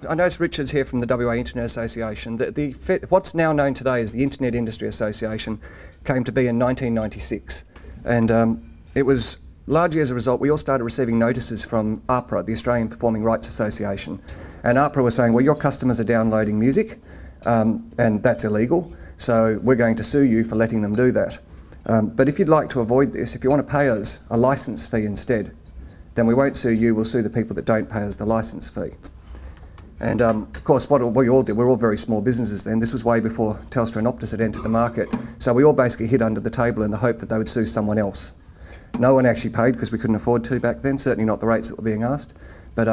I noticed Richard's here from the WA Internet Association. What's now known today as the Internet Industry Association came to be in 1996. And it was largely as a result, we all started receiving notices from APRA, the Australian Performing Rights Association. And APRA was saying, well, your customers are downloading music, and that's illegal, so we're going to sue you for letting them do that. But if you'd like to avoid this, if you want to pay us a licence fee instead, then we won't sue you, we'll sue the people that don't pay us the licence fee. And of course, what we all did, we're all very small businesses then. This was way before Telstra and Optus had entered the market. So we all basically hid under the table in the hope that they would sue someone else. No one actually paid because we couldn't afford to back then, certainly not the rates that were being asked. But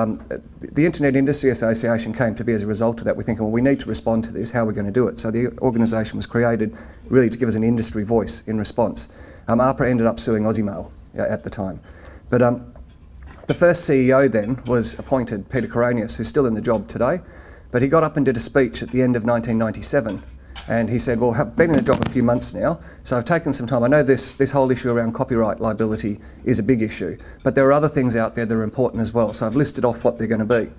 the Internet Industry Association came to be as a result of that. We're thinking, well, we need to respond to this, how are we going to do it? So the organisation was created really to give us an industry voice in response. APRA ended up suing Aussiemail at the time. But the first CEO then was appointed, Peter Coronius, who's still in the job today, but he got up and did a speech at the end of 1997, and he said, well, I've been in the job a few months now, so I've taken some time. I know this whole issue around copyright liability is a big issue, but there are other things out there that are important as well, so I've listed off what they're going to be.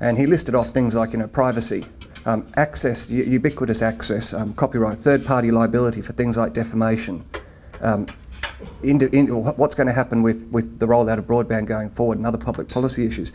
And he listed off things like, privacy, access, ubiquitous access, copyright, third-party liability for things like defamation, what's going to happen with the rollout of broadband going forward and other public policy issues.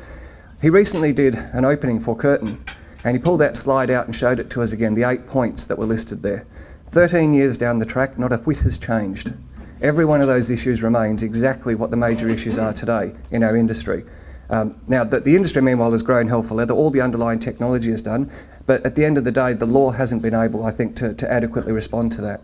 He recently did an opening for Curtin, and he pulled that slide out and showed it to us again, the 8 points that were listed there. 13 years down the track, not a whit has changed. Every one of those issues remains exactly what the major issues are today in our industry. Now, the industry, meanwhile, has grown hell for leather. All the underlying technology is done, but at the end of the day, the law hasn't been able, I think, to adequately respond to that.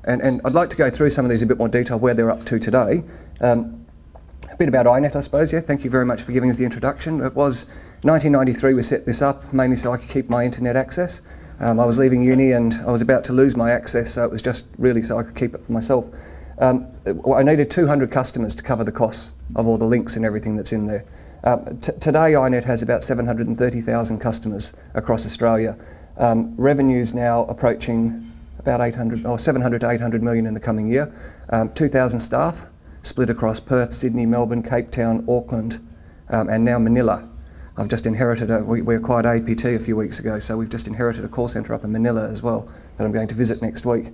And I'd like to go through some of these in a bit more detail, where they're up to today. A bit about iiNet, I suppose, yeah. Thank you very much for giving us the introduction. It was 1993 we set this up, mainly so I could keep my internet access. I was leaving uni and I was about to lose my access, so it was just really so I could keep it for myself. I needed 200 customers to cover the costs of all the links and everything that's in there. Today iiNet has about 730,000 customers across Australia. Revenues now approaching about 700 to 800 million in the coming year. 2,000 staff, split across Perth, Sydney, Melbourne, Cape Town, Auckland, and now Manila. I've just inherited we acquired APT a few weeks ago, so we've just inherited a call centre up in Manila as well that I'm going to visit next week.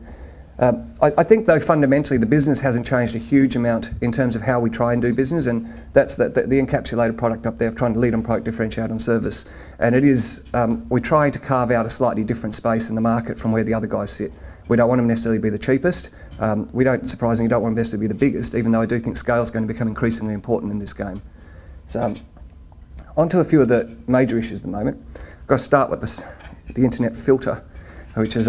I think, though, fundamentally the business hasn't changed a huge amount in terms of how we try and do business, and that's the encapsulated product up there of trying to lead on product, differentiate on service. And it is, we try to carve out a slightly different space in the market from where the other guys sit. We don't want them necessarily to be the cheapest. We don't, surprisingly, don't want them necessarily to be the biggest, even though I do think scale is going to become increasingly important in this game. So, on to a few of the major issues at the moment. I've got to start with the internet filter, which is,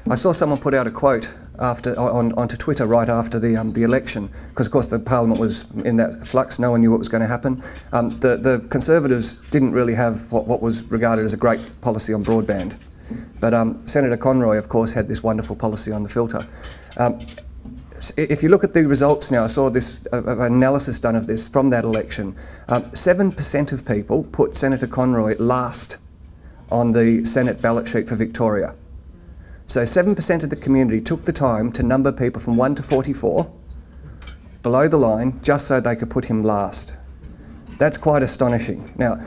I saw someone put out a quote onto Twitter right after the election, because of course the Parliament was in that flux, no one knew what was going to happen. The Conservatives didn't really have what was regarded as a great policy on broadband. But Senator Conroy, of course, had this wonderful policy on the filter. If you look at the results now, I saw this analysis done of this from that election. 7% of people put Senator Conroy last on the Senate ballot sheet for Victoria. So 7% of the community took the time to number people from 1 to 44 below the line just so they could put him last. That's quite astonishing. Now,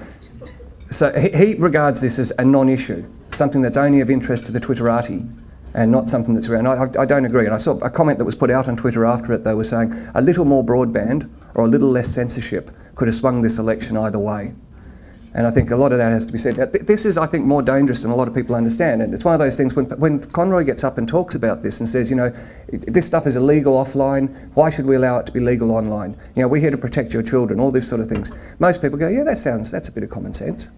so he regards this as a non-issue, something that's only of interest to the Twitterati and not something that's around. I don't agree. And I saw a comment that was put out on Twitter after it, though, was saying a little more broadband or a little less censorship could have swung this election either way. And I think a lot of that has to be said. This is, I think, more dangerous than a lot of people understand. And it's one of those things when Conroy gets up and talks about this and says, this stuff is illegal offline, why should we allow it to be legal online? We're here to protect your children, all these sort of things. Most people go, yeah, that's a bit of common sense.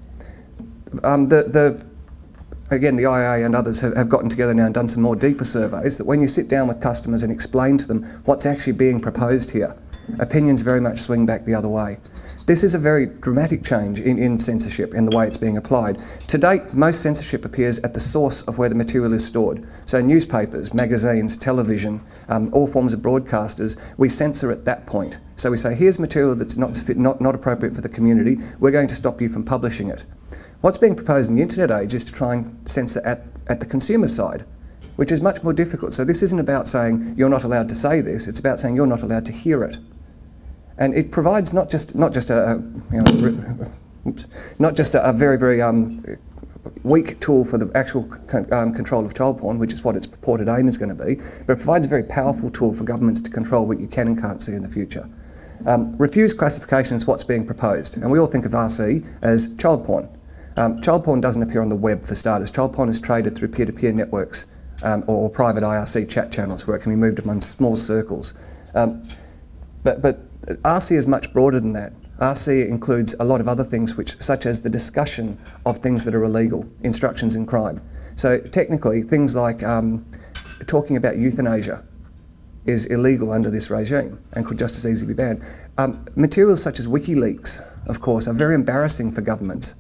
Again, the IAA and others have gotten together now and done some more deeper surveys that when you sit down with customers and explain to them what's actually being proposed here, opinions very much swing back the other way. This is a very dramatic change in censorship in the way it's being applied. To date, most censorship appears at the source of where the material is stored. So newspapers, magazines, television, all forms of broadcasters, we censor at that point. So we say, here's material that's not appropriate for the community, we're going to stop you from publishing it. What's being proposed in the internet age is to try and censor at the consumer side, which is much more difficult. So this isn't about saying you're not allowed to say this, it's about saying you're not allowed to hear it. And it provides not just a a very, very weak tool for the actual control of child porn, which is what its purported aim is going to be, but it provides a very powerful tool for governments to control what you can and can't see in the future. Refused classification is what's being proposed, and we all think of RC as child porn. Child porn doesn't appear on the web for starters. Child porn is traded through peer-to-peer networks or private IRC chat channels where it can be moved among small circles. But RC is much broader than that. RC includes a lot of other things, such as the discussion of things that are illegal, instructions in crime. So technically, things like talking about euthanasia is illegal under this regime and could just as easily be banned. Materials such as WikiLeaks, of course, are very embarrassing for governments,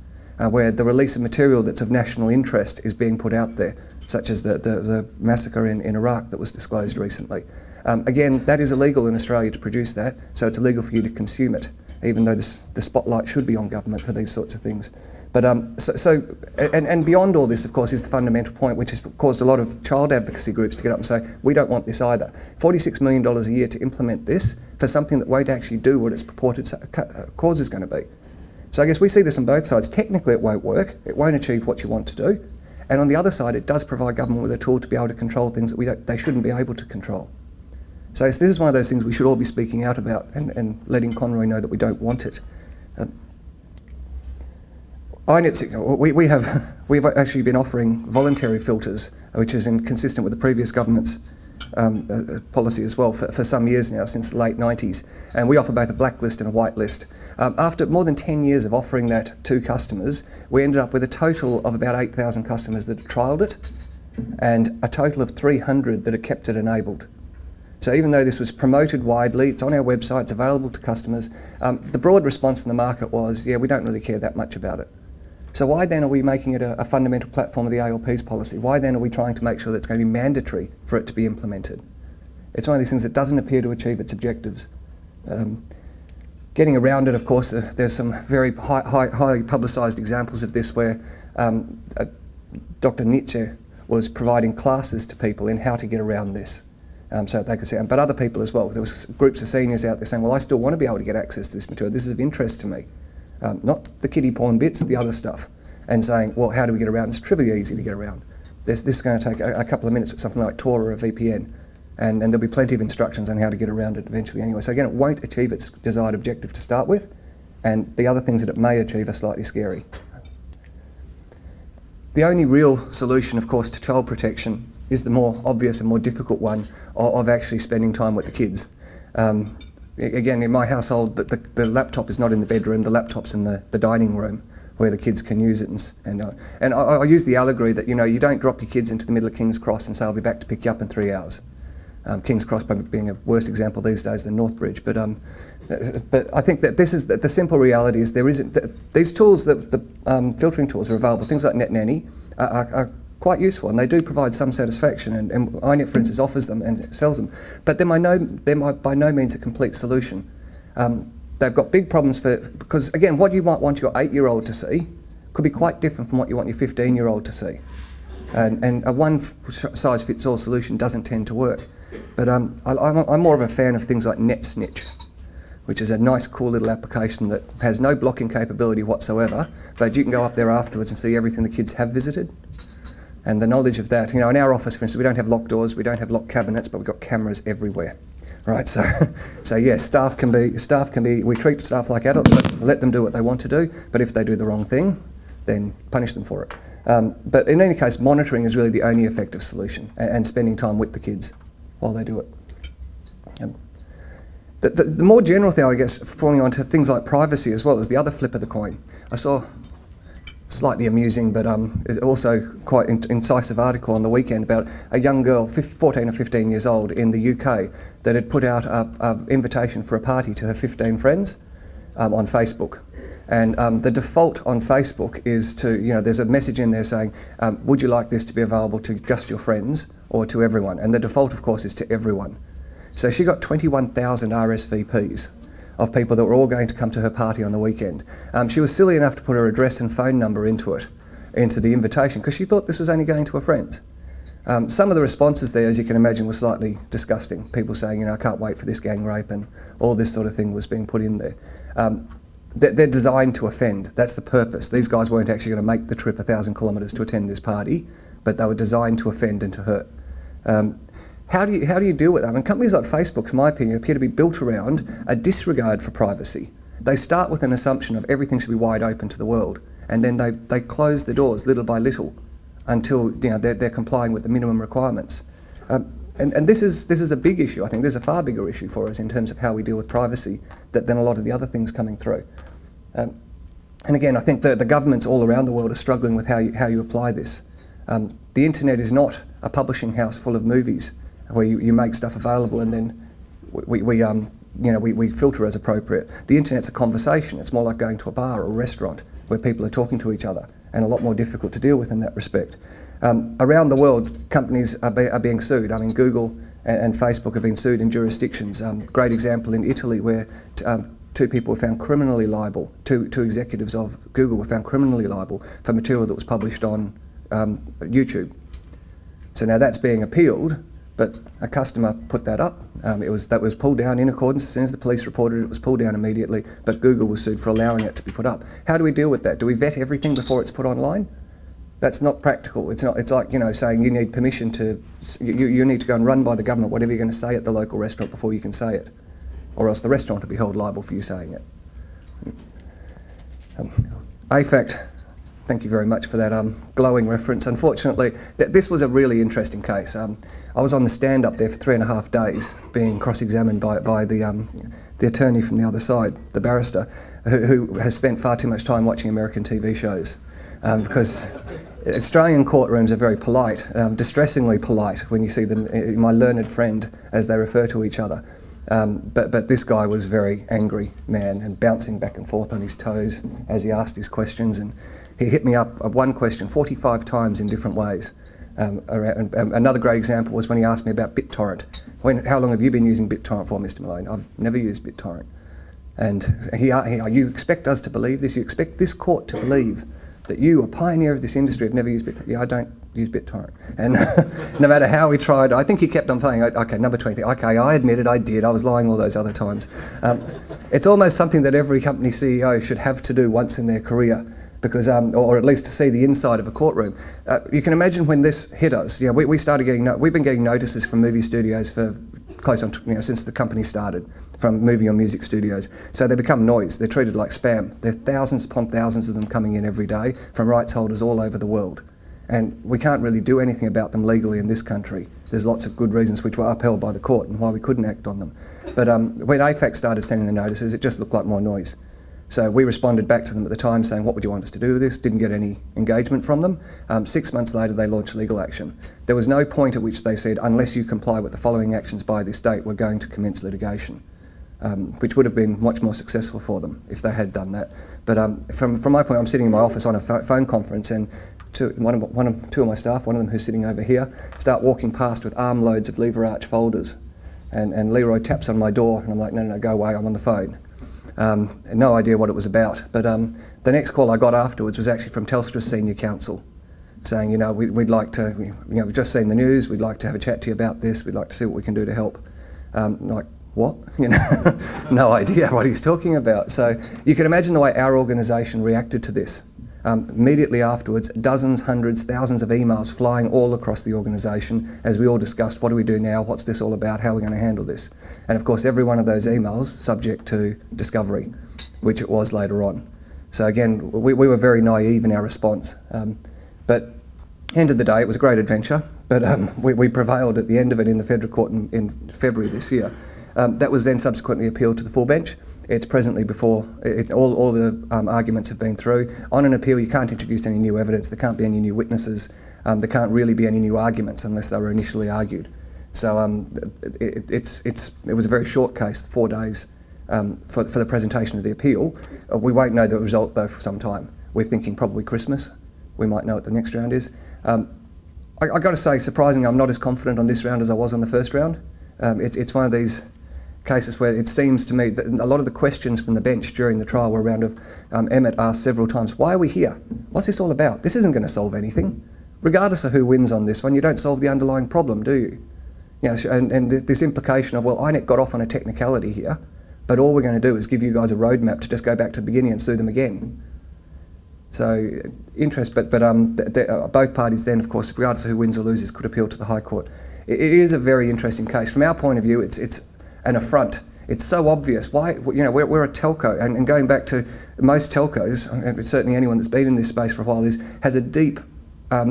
where the release of material that's of national interest is being put out there, such as the massacre in Iraq that was disclosed recently. Again, that is illegal in Australia to produce that, so it's illegal for you to consume it, even though the spotlight should be on government for these sorts of things. But and beyond all this, of course, is the fundamental point, which has caused a lot of child advocacy groups to get up and say, we don't want this either. $46 million a year to implement this for something that won't actually do what its purported cause is going to be. So I guess we see this on both sides. Technically it won't work, it won't achieve what you want to do, and on the other side it does provide government with a tool to be able to control things that they shouldn't be able to control. So this is one of those things we should all be speaking out about and letting Conroy know that we don't want it. iiNet, we've actually been offering voluntary filters, which is consistent with the previous government's policy as well for some years now, since the late 90s. And we offer both a blacklist and a whitelist. After more than 10 years of offering that to customers, we ended up with a total of about 8,000 customers that have trialled it, and a total of 300 that have kept it enabled. So even though this was promoted widely, it's on our website, it's available to customers, the broad response in the market was, yeah, we don't really care that much about it. So why then are we making it a fundamental platform of the ALP's policy? Why then are we trying to make sure that it's going to be mandatory for it to be implemented? It's one of these things that doesn't appear to achieve its objectives. Getting around it, of course, there's some very highly publicised examples of this where Dr. Nietzsche was providing classes to people in how to get around this. So they could see, but other people as well. There was groups of seniors out there saying, well, I still want to be able to get access to this material. This is of interest to me. Not the kiddie porn bits, the other stuff. And saying, well, how do we get around? It's trivially easy to get around. This is going to take a couple of minutes with something like Tor or a VPN. And there'll be plenty of instructions on how to get around it eventually anyway. So again, it won't achieve its desired objective to start with. And the other things that it may achieve are slightly scary. The only real solution, of course, to child protection is the more obvious and more difficult one of actually spending time with the kids. Again, in my household, the laptop is not in the bedroom, the laptop's in the dining room where the kids can use it. And I use the allegory that, you don't drop your kids into the middle of King's Cross and say, I'll be back to pick you up in 3 hours. King's Cross being a worse example these days than Northbridge. But I think that this is the simple reality is there isn't, these tools, the filtering tools are available. Things like NetNanny are quite useful, and they do provide some satisfaction, and iiNet, for instance, offers them and sells them. But they're by no means a complete solution. They've got big problems because again, what you might want your 8-year-old to see could be quite different from what you want your 15-year-old to see. And a one-size-fits-all solution doesn't tend to work. But I'm more of a fan of things like NetSnitch, which is a nice, cool little application that has no blocking capability whatsoever, but you can go up there afterwards and see everything the kids have visited. And the knowledge of that, in our office, for instance, we don't have locked doors, we don't have locked cabinets, but we've got cameras everywhere, right? So yes, staff can be. We treat staff like adults, let them do what they want to do, but if they do the wrong thing, then punish them for it. But in any case, monitoring is really the only effective solution, and spending time with the kids while they do it. The more general thing, I guess, falling on to things like privacy as well, is the other flip of the coin. I saw slightly amusing, but also quite incisive article on the weekend about a young girl, 14 or 15 years old, in the UK that had put out an invitation for a party to her 15 friends on Facebook. And the default on Facebook is to, there's a message in there saying, would you like this to be available to just your friends or to everyone? And the default, of course, is to everyone. So she got 21,000 RSVPs of people that were all going to come to her party on the weekend. She was silly enough to put her address and phone number into the invitation, because she thought this was only going to her friends. Some of the responses there, as you can imagine, were slightly disgusting. People saying, I can't wait for this gang rape, and all this sort of thing was being put in there. they're designed to offend. That's the purpose. These guys weren't actually going to make the trip 1,000 kilometres to attend this party, but they were designed to offend and to hurt. How do you deal with that? I mean, companies like Facebook, in my opinion, appear to be built around a disregard for privacy. They start with an assumption of everything should be wide open to the world, and then they close the doors little by little until they're complying with the minimum requirements. And this is a big issue. I think there's a far bigger issue for us in terms of how we deal with privacy than a lot of the other things coming through. And again, I think the governments all around the world are struggling with how you apply this. The internet is not a publishing house full of movies where you make stuff available and then we filter as appropriate. The internet's a conversation. It's more like going to a bar or a restaurant where people are talking to each other, and a lot more difficult to deal with in that respect. Around the world, companies are being sued. I mean, Google and Facebook have been sued in jurisdictions. Great example in Italy where two people were found criminally liable, two executives of Google were found criminally liable for material that was published on YouTube. So now that's being appealed, but a customer put that up. That was pulled down in accordance. As soon as the police reported it, it was pulled down immediately, but Google was sued for allowing it to be put up. How do we deal with that? Do we vet everything before it's put online? That's not practical. It's not. It's like saying you need permission to, you need to go and run by the government whatever you're going to say at the local restaurant before you can say it, or else the restaurant will be held liable for you saying it. AFACT. Thank you very much for that glowing reference. Unfortunately, this was a really interesting case. I was on the stand up there for 3.5 days, being cross-examined by the attorney from the other side, the barrister, who has spent far too much time watching American TV shows, because Australian courtrooms are very polite, distressingly polite when you see them, my learned friend, as they refer to each other. But this guy was a very angry man and bouncing back and forth on his toes as he asked his questions, and he hit me up one question 45 times in different ways. Another great example was when he asked me about BitTorrent. How long have you been using BitTorrent for, Mr. Malone? I've never used BitTorrent. And you expect us to believe this? You expect this court to believe that you, a pioneer of this industry, have never used BitTorrent? Yeah, I don't use BitTorrent. And no matter how we tried, I think he kept on playing, okay, number 20, okay, I admit it, I did, I was lying all those other times. It's almost something that every company CEO should have to do once in their career, because, or at least to see the inside of a courtroom. You can imagine when this hit us, we started getting, we've been getting notices from movie studios for close on, since the company started, from movie or music studios. So they become noise, they're treated like spam. There are thousands upon thousands of them coming in every day from rights holders all over the world. And we can't really do anything about them legally in this country. There's lots of good reasons which were upheld by the court and why we couldn't act on them. But when AFAC started sending the notices, it just looked like more noise. So we responded back to them at the time saying, what would you want us to do with this? Didn't get any engagement from them. 6 months later, they launched legal action. There was no point at which they said, unless you comply with the following actions by this date, we're going to commence litigation, which would have been much more successful for them if they had done that. But from my point, I'm sitting in my office on a phone conference, and two of my staff, one of them who's sitting over here, start walking past with armloads of lever arch folders. And Leroy taps on my door, and I'm like, no, go away, I'm on the phone. No idea what it was about, but the next call I got afterwards was actually from Telstra's senior counsel, saying, we'd like to, we've just seen the news, we'd like to have a chat to you about this, we'd like to see what we can do to help. Like, what? No idea what he's talking about. So you can imagine the way our organisation reacted to this. Immediately afterwards, dozens, hundreds, thousands of emails flying all across the organisation as we all discussed, what do we do now, what's this all about, how are we going to handle this? And of course, every one of those emails subject to discovery, which it was later on. So again, we were very naive in our response. But end of the day, it was a great adventure, but we prevailed at the end of it in the federal court in February this year. That was then subsequently appealed to the full bench. It's presently before, all the arguments have been through. On an appeal, you can't introduce any new evidence, there can't be any new witnesses, there can't really be any new arguments unless they were initially argued. So it was a very short case, 4 days for the presentation of the appeal. We won't know the result though for some time. We're thinking probably Christmas. We might know what the next round is. I've got to say, surprisingly, I'm not as confident on this round as I was on the first round. It's one of these cases where it seems to me that a lot of the questions from the bench during the trial were around of Emmett asked several times, why are we here? What's this all about? This isn't going to solve anything. Regardless of who wins on this one, you don't solve the underlying problem, do you? And this implication of, well, iiNet got off on a technicality here. But all we're going to do is give you guys a roadmap to just go back to the beginning and sue them again. So both parties then, of course, regardless of who wins or loses, could appeal to the High Court. It is a very interesting case. From our point of view, it's an affront. It's so obvious. Why, you know, we're a telco, and going back to most telcos, and certainly anyone that's been in this space for a while, has a deep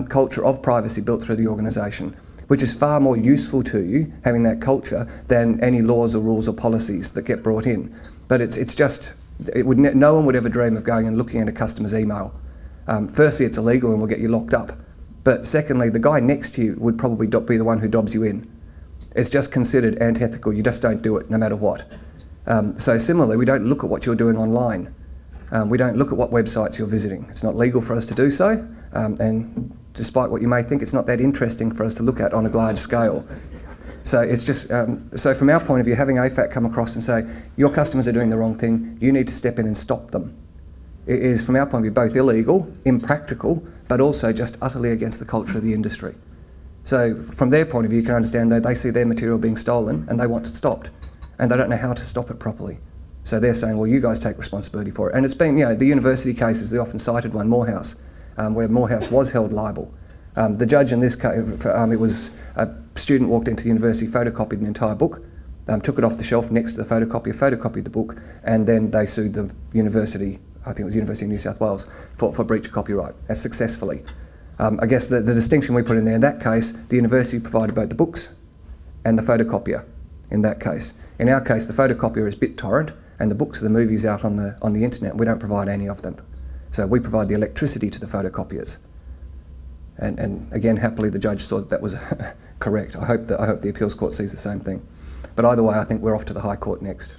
culture of privacy built through the organisation, which is far more useful to you, having that culture, than any laws or rules or policies that get brought in. But it's just, no one would ever dream of going and looking at a customer's email. Firstly, it's illegal and will get you locked up. But secondly, the guy next to you would probably be the one who dobs you in. It's just considered antithetical. You just don't do it, no matter what. So similarly, we don't look at what you're doing online. We don't look at what websites you're visiting. It's not legal for us to do so, and despite what you may think, it's not that interesting for us to look at on a large scale. So it's just, so from our point of view, having AFAC come across and say, your customers are doing the wrong thing, you need to step in and stop them, it is, from our point of view, both illegal, impractical, but also just utterly against the culture of the industry. So from their point of view, you can understand that they see their material being stolen and they want it stopped, and they don't know how to stop it properly. So they're saying, well, you guys take responsibility for it. And it's been, you know, the university cases, the often cited one, Morehouse, where Morehouse was held liable. The judge in this case, it was a student walked into the university, photocopied an entire book, took it off the shelf next to the photocopier, photocopied the book, and then they sued the university, I think it was University of New South Wales, for breach of copyright, successfully. I guess the distinction we put in there, in that case, the university provided both the books and the photocopier in that case. In our case, the photocopier is BitTorrent, and the books are the movies out on the internet. We don't provide any of them. So we provide the electricity to the photocopiers. And again, happily, the judge thought that was correct. I hope the appeals court sees the same thing. But either way, I think we're off to the High Court next.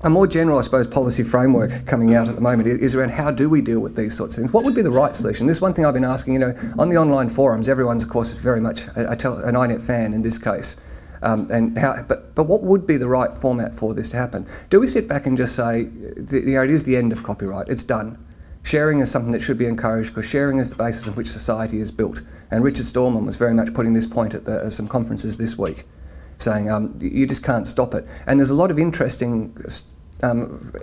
A more general, I suppose, policy framework coming out at the moment is around how do we deal with these sorts of things? What would be the right solution? This is one thing I've been asking, you know, on the online forums, everyone's, of course, very much an iiNet fan in this case. But what would be the right format for this to happen? Do we sit back and just say, you know, it is the end of copyright, it's done. Sharing is something that should be encouraged because sharing is the basis on which society is built. And Richard Stallman was very much putting this point at some conferences this week, saying you just can't stop it. And there's a lot of interesting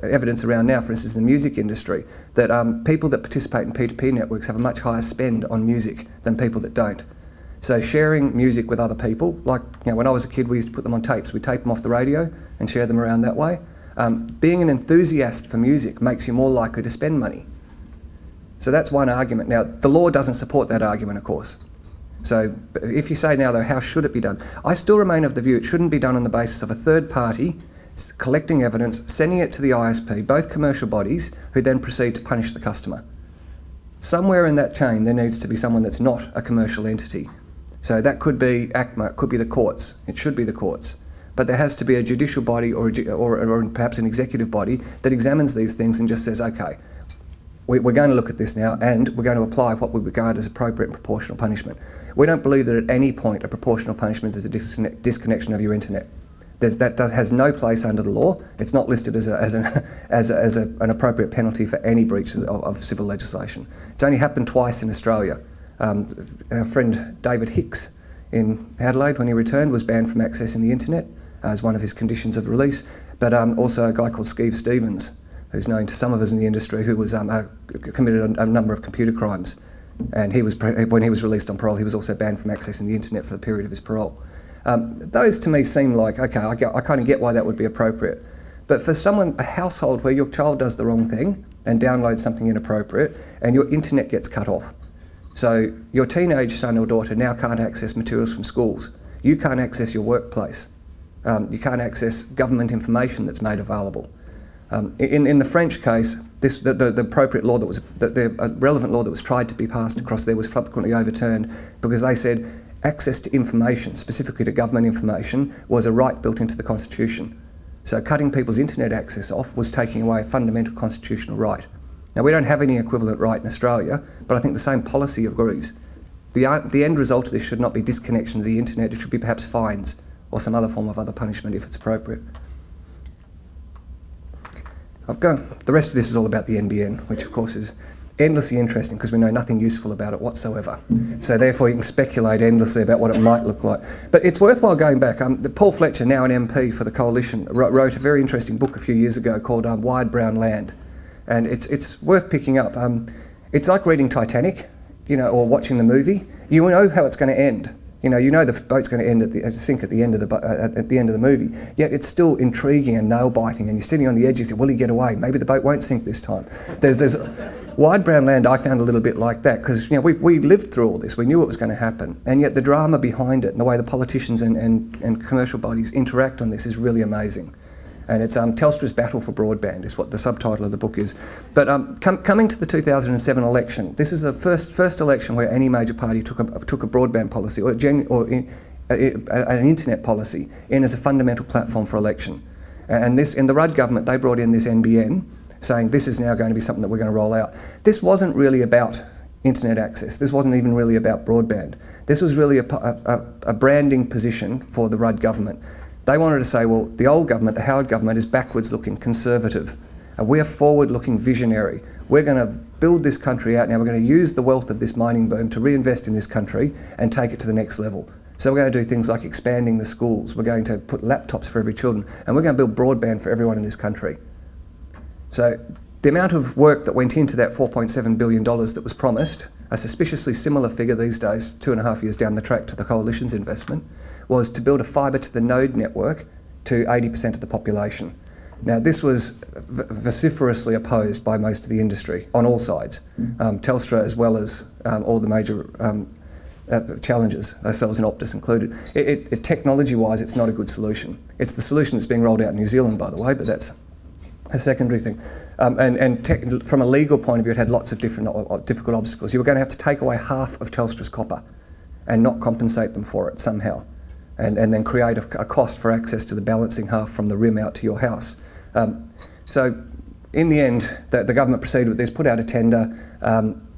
evidence around now, for instance, in the music industry, that people that participate in P2P networks have a much higher spend on music than people that don't. So sharing music with other people, like, you know, when I was a kid, we used to put them on tapes. We'd tape them off the radio and share them around that way. Being an enthusiast for music makes you more likely to spend money. So that's one argument. Now, the law doesn't support that argument, of course. So if you say now, though, how should it be done? I still remain of the view it shouldn't be done on the basis of a third party collecting evidence, sending it to the ISP, both commercial bodies, who then proceed to punish the customer. Somewhere in that chain, there needs to be someone that's not a commercial entity. So that could be ACMA, it could be the courts, it should be the courts. But there has to be a judicial body or perhaps an executive body that examines these things and just says, okay, we're going to look at this now and we're going to apply what we regard as appropriate and proportional punishment. We don't believe that at any point a proportional punishment is a disconnection of your internet. That has no place under the law. It's not listed as an appropriate penalty for any breach of civil legislation. It's only happened twice in Australia. Our friend David Hicks in Adelaide, when he returned, was banned from accessing the internet as one of his conditions of release. But also a guy called Steve Stevens, who's known to some of us in the industry, who was committed a number of computer crimes. And when he was released on parole, he was also banned from accessing the internet for the period of his parole. Those to me seem like, okay, I kind of get why that would be appropriate. But for a household where your child does the wrong thing and downloads something inappropriate and your internet gets cut off, so your teenage son or daughter now can't access materials from schools, you can't access your workplace, you can't access government information that's made available. In the French case, the appropriate law that was, the relevant law that was tried to be passed across there was subsequently overturned because they said access to information, specifically to government information, was a right built into the Constitution. So cutting people's internet access off was taking away a fundamental constitutional right. Now, we don't have any equivalent right in Australia, but I think the same policy agrees. The end result of this should not be disconnection of the internet, it should be perhaps fines or some other form of other punishment if it's appropriate. The rest of this is all about the NBN, which of course is endlessly interesting because we know nothing useful about it whatsoever. So therefore you can speculate endlessly about what it might look like. But it's worthwhile going back. Paul Fletcher, now an MP for the Coalition, wrote a very interesting book a few years ago called Wide Brown Land. And it's worth picking up. It's like reading Titanic, or watching the movie. You know how it's going to end. You know the boat's going to end sink at the end of the movie. Yet it's still intriguing and nail-biting, and you're sitting on the edge. You say, "Will he get away? Maybe the boat won't sink this time." There's Wide Brown Land. I found a little bit like that because we lived through all this. We knew it was going to happen, and yet the drama behind it and the way the politicians and commercial bodies interact on this is really amazing. And it's Telstra's battle for broadband is what the subtitle of the book is. But coming to the 2007 election, this is the first election where any major party took a broadband policy or an internet policy in as a fundamental platform for election. And this, in the Rudd government, they brought in this NBN, saying this is now going to be something that we're going to roll out. This wasn't really about internet access. This wasn't even really about broadband. This was really a branding position for the Rudd government. They wanted to say, well, the old government, the Howard government, is backwards-looking, conservative. We're forward-looking, visionary. We're going to build this country out now. We're going to use the wealth of this mining boom to reinvest in this country and take it to the next level. So we're going to do things like expanding the schools. We're going to put laptops for every children, and we're going to build broadband for everyone in this country. So the amount of work that went into that $4.7 billion that was promised, a suspiciously similar figure these days, 2.5 years down the track to the Coalition's investment, was to build a fibre to the node network to 80% of the population. Now this was vociferously opposed by most of the industry on all sides, Telstra as well as all the major challengers, ourselves and Optus included. Technology-wise, it's not a good solution. It's the solution that's being rolled out in New Zealand, by the way, but that's a secondary thing. From a legal point of view, it had lots of difficult obstacles. You were going to have to take away half of Telstra's copper and not compensate them for it somehow, and then create a cost for access to the balancing half from the rim out to your house. So in the end, the government proceeded with this, put out a tender.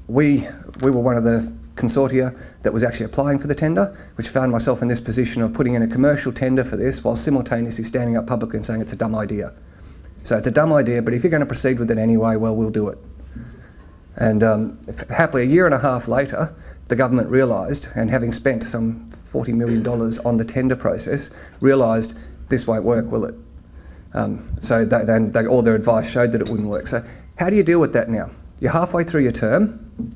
We were one of the consortia that was actually applying for the tender, which found myself in this position of putting in a commercial tender for this while simultaneously standing up publicly and saying it's a dumb idea. So it's a dumb idea, but if you're going to proceed with it anyway, well, we'll do it. And happily, a year and a half later, the government realised, and having spent some $40 million on the tender process, realised this won't work, will it? So all their advice showed that it wouldn't work. So how do you deal with that now? You're halfway through your term.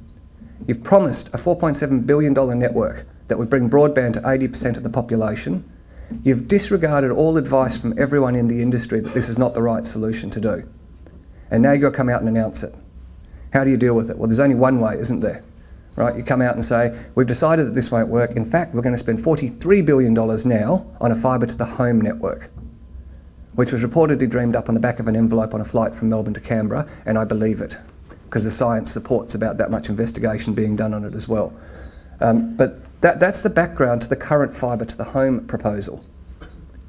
You've promised a $4.7 billion network that would bring broadband to 80% of the population. You've disregarded all advice from everyone in the industry that this is not the right solution to do. And now you've got to come out and announce it. How do you deal with it? Well, there's only one way, isn't there? Right? You come out and say, we've decided that this won't work. In fact, we're going to spend $43 billion now on a fibre to the home network, which was reportedly dreamed up on the back of an envelope on a flight from Melbourne to Canberra, and I believe it, because the science supports about that much investigation being done on it as well. But that's the background to the current fibre to the home proposal.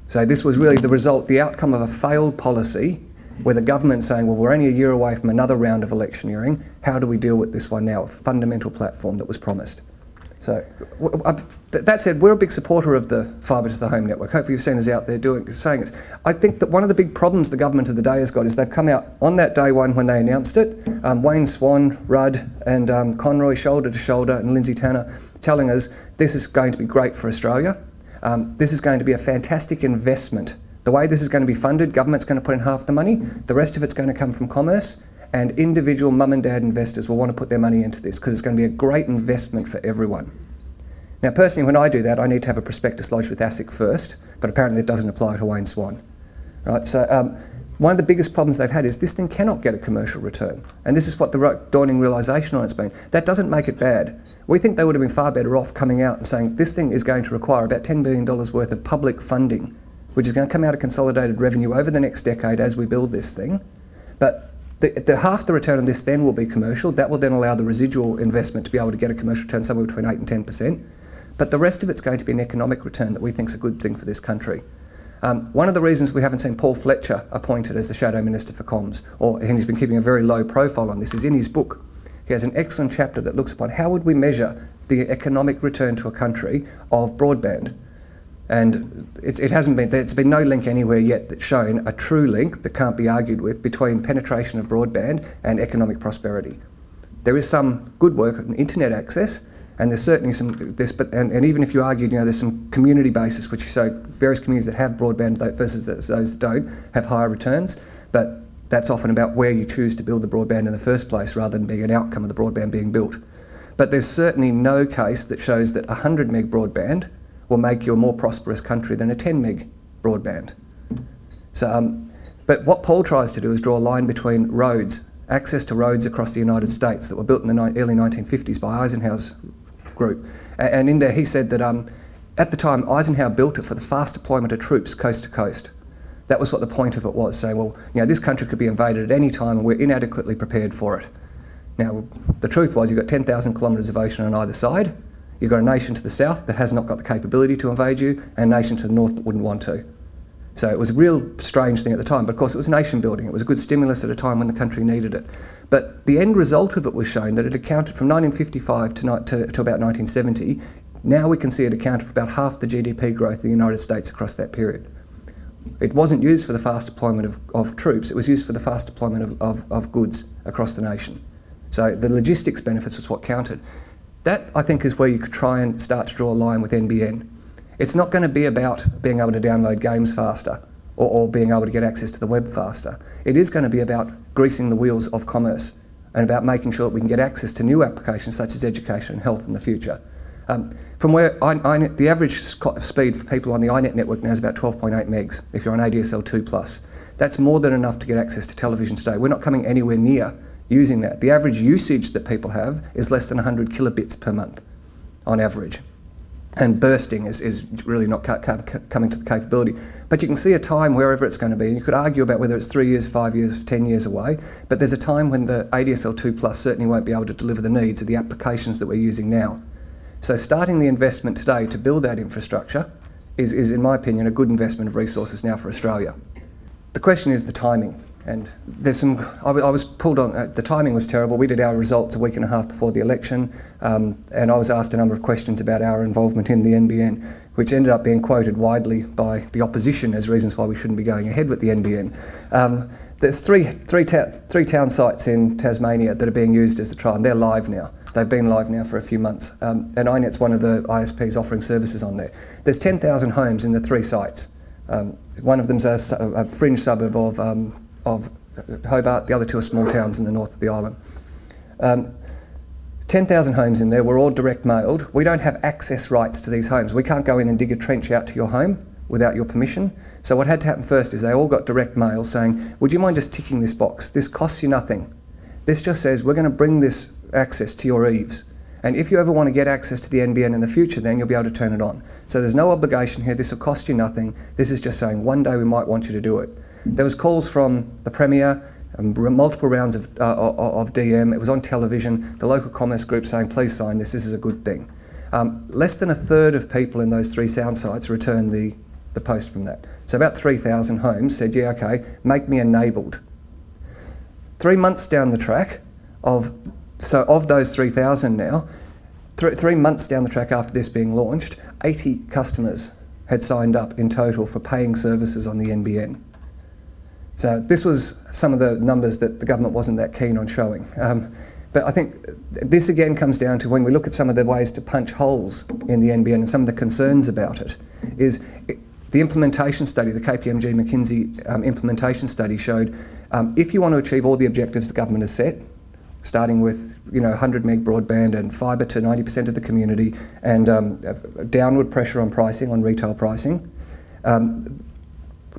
So this was really the result, the outcome of a failed policy where the government's saying, well, we're only a year away from another round of electioneering. How do we deal with this one now? A fundamental platform that was promised. So that said, we're a big supporter of the fibre to the home network. Hopefully you've seen us out there saying it. I think that one of the big problems the government of the day has got is they've come out on that day one when they announced it, Wayne Swan, Rudd and Conroy shoulder to shoulder and Lindsay Tanner telling us this is going to be great for Australia. This is going to be a fantastic investment. The way this is going to be funded, government's going to put in half the money, the rest of it's going to come from commerce, and individual mum and dad investors will want to put their money into this because it's going to be a great investment for everyone. Now personally, when I do that, I need to have a prospectus lodged with ASIC first, but apparently it doesn't apply to Wayne Swan. Right? So one of the biggest problems they've had is this thing cannot get a commercial return, and this is what the dawning realisation on it's been. That doesn't make it bad. We think they would have been far better off coming out and saying this thing is going to require about $10 billion worth of public funding, which is going to come out of consolidated revenue over the next decade as we build this thing. But half the return on this then will be commercial. That will then allow the residual investment to be able to get a commercial return somewhere between 8 and 10%. But the rest of it's going to be an economic return that we think is a good thing for this country. One of the reasons we haven't seen Paul Fletcher appointed as the Shadow Minister for Comms, and he's been keeping a very low profile on this, is in his book. He has an excellent chapter that looks upon how would we measure the economic return to a country of broadband. And there's been no link anywhere yet that's shown a true link that can't be argued with between penetration of broadband and economic prosperity. There is some good work on internet access, and there's certainly some, and even if you argue, there's some community basis, which you show various communities that have broadband versus those that don't have higher returns, but that's often about where you choose to build the broadband in the first place rather than being an outcome of the broadband being built. But there's certainly no case that shows that 100 meg broadband will make you a more prosperous country than a 10 meg broadband. So, but what Paul tries to do is draw a line between roads, access to roads across the United States that were built in the early 1950s by Eisenhower's group. And in there he said that at the time Eisenhower built it for the fast deployment of troops coast to coast. That was what the point of it was, saying, well, this country could be invaded at any time and we're inadequately prepared for it. Now, the truth was you've got 10,000 kilometres of ocean on either side, you've got a nation to the south that has not got the capability to invade you, and a nation to the north that wouldn't want to. So it was a real strange thing at the time, but of course it was nation building. It was a good stimulus at a time when the country needed it. But the end result of it was shown that it accounted from 1955 to about 1970. Now we can see it accounted for about half the GDP growth of the United States across that period. It wasn't used for the fast deployment of troops, it was used for the fast deployment of goods across the nation. So the logistics benefits was what counted. That, I think, is where you could try and start to draw a line with NBN. It's not going to be about being able to download games faster or being able to get access to the web faster. It is going to be about greasing the wheels of commerce and about making sure that we can get access to new applications such as education and health in the future. From where the average speed for people on the iiNet network now is about 12.8 megs if you're on ADSL 2+. That's more than enough to get access to television today. We're not coming anywhere near using that. The average usage that people have is less than 100 kilobits per month on average. And bursting is really not coming to the capability. But you can see a time wherever it's going to be, and you could argue about whether it's 3 years, 5 years, 10 years away, but there's a time when the ADSL 2+ certainly won't be able to deliver the needs of the applications that we're using now. So starting the investment today to build that infrastructure is, in my opinion, a good investment of resources now for Australia. The question is the timing. And there's some, I was pulled on, the timing was terrible. We did our results a week and a half before the election, and I was asked a number of questions about our involvement in the NBN, which ended up being quoted widely by the opposition as reasons why we shouldn't be going ahead with the NBN. There's three town sites in Tasmania that are being used as the trial, and they're live now. They've been live now for a few months, and iiNet's one of the ISPs offering services on there. There's 10,000 homes in the 3 sites. One of them's a fringe suburb of Hobart, the other 2 are small towns in the north of the island. 10,000 homes in there, we're all direct mailed. We don't have access rights to these homes. We can't go in and dig a trench out to your home without your permission. So what had to happen first is they all got direct mail saying, would you mind just ticking this box? This costs you nothing. This just says we're going to bring this access to your eaves. And if you ever want to get access to the NBN in the future, then you'll be able to turn it on. So there's no obligation here. This will cost you nothing. This is just saying one day we might want you to do it. There was calls from the Premier, multiple rounds of DM. It was on television. The local commerce group saying, please sign this. This is a good thing. Less than a third of people in those 3 sound sites returned the post from that. So about 3,000 homes said, yeah, okay, make me enabled. 3 months down the track, of those 3,000 now, 3 months down the track after this being launched, 80 customers had signed up in total for paying services on the NBN. So this was some of the numbers that the government wasn't that keen on showing. But I think this again comes down to when we look at some of the ways to punch holes in the NBN and some of the concerns about it, is the implementation study, the KPMG McKinsey implementation study showed if you want to achieve all the objectives the government has set, starting with 100 meg broadband and fibre to 90% of the community and downward pressure on pricing, on retail pricing,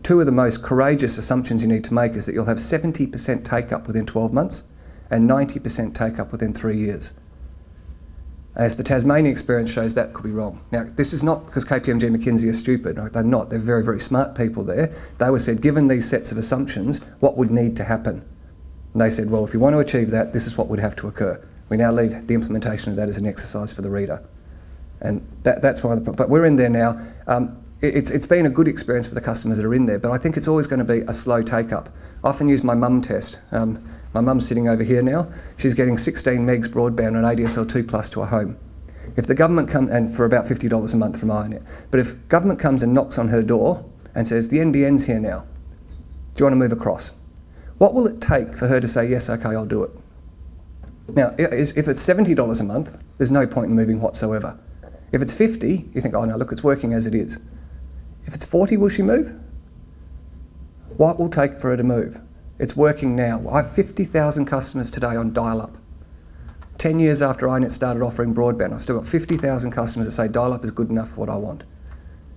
2 of the most courageous assumptions you need to make is that you'll have 70% take-up within 12 months and 90% take-up within 3 years. As the Tasmanian experience shows, that could be wrong. Now, this is not because KPMG and McKinsey are stupid. They're not. They're very, very smart people there. They were said, given these sets of assumptions, what would need to happen? And they said, well, if you want to achieve that, this is what would have to occur. We now leave the implementation of that as an exercise for the reader. And that's one of the... But we're in there now. It's been a good experience for the customers that are in there, but I think it's always going to be a slow take-up. I often use my mum test. My mum's sitting over here now. She's getting 16 megs broadband on ADSL 2+ to her home. If the government comes, and for about $50 a month from iiNet, but if government comes and knocks on her door and says, the NBN's here now, do you want to move across? What will it take for her to say, yes, okay, I'll do it? Now, if it's $70 a month, there's no point in moving whatsoever. If it's 50, you think, oh no, look, it's working as it is. If it's 40, will she move? What will take for her to move? It's working now. I have 50,000 customers today on dial-up. 10 years after iiNet started offering broadband, I've still got 50,000 customers that say dial-up is good enough for what I want.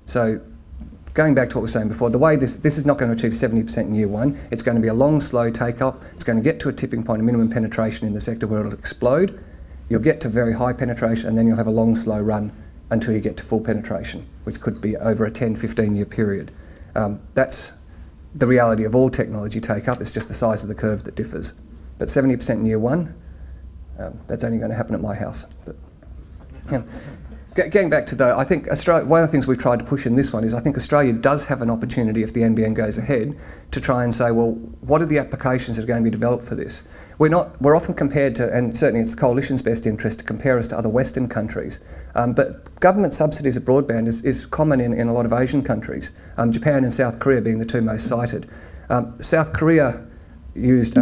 So, going back to what we were saying before, the way this is not going to achieve 70% in year one. It's going to be a long, slow take-up. It's going to get to a tipping point of minimum penetration in the sector where it'll explode. You'll get to very high penetration, and then you'll have a long, slow run until you get to full penetration, which could be over a 10, 15-year period. That's the reality of all technology take-up. It's just the size of the curve that differs. But 70% in year one, that's only going to happen at my house. But, yeah. Getting back to I think Australia, one of the things we've tried to push in this one is I think Australia does have an opportunity, if the NBN goes ahead, to try and say, well, what are the applications that are going to be developed for this? We're often compared to, and certainly it's the Coalition's best interest to compare us to other Western countries, but government subsidies of broadband is common in a lot of Asian countries, Japan and South Korea being the two most cited. South Korea used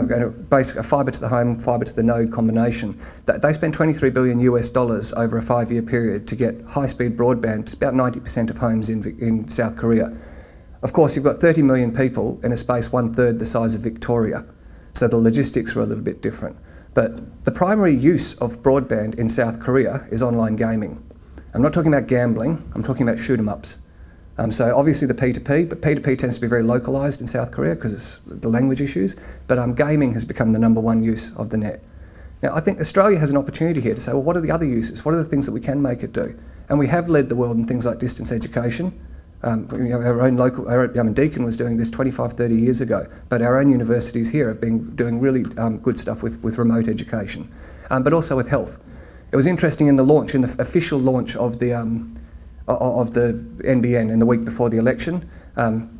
basically a fibre to the home, fibre to the node combination. They spent $23 billion over a 5-year period to get high-speed broadband to about 90% of homes in South Korea. Of course, you've got 30 million people in a space 1/3 the size of Victoria, so the logistics were a little bit different. But the primary use of broadband in South Korea is online gaming. I'm not talking about gambling, I'm talking about shoot-'em-ups. So obviously the P2P, but P2P tends to be very localised in South Korea because it's the language issues, but gaming has become the #1 use of the net. Now I think Australia has an opportunity here to say, well, what are the other uses? What are the things that we can make it do? And we have led the world in things like distance education. Our own local, Deakin was doing this 25, 30 years ago, but our own universities here have been doing really good stuff with remote education, but also with health. It was interesting in the official launch of the NBN in the week before the election.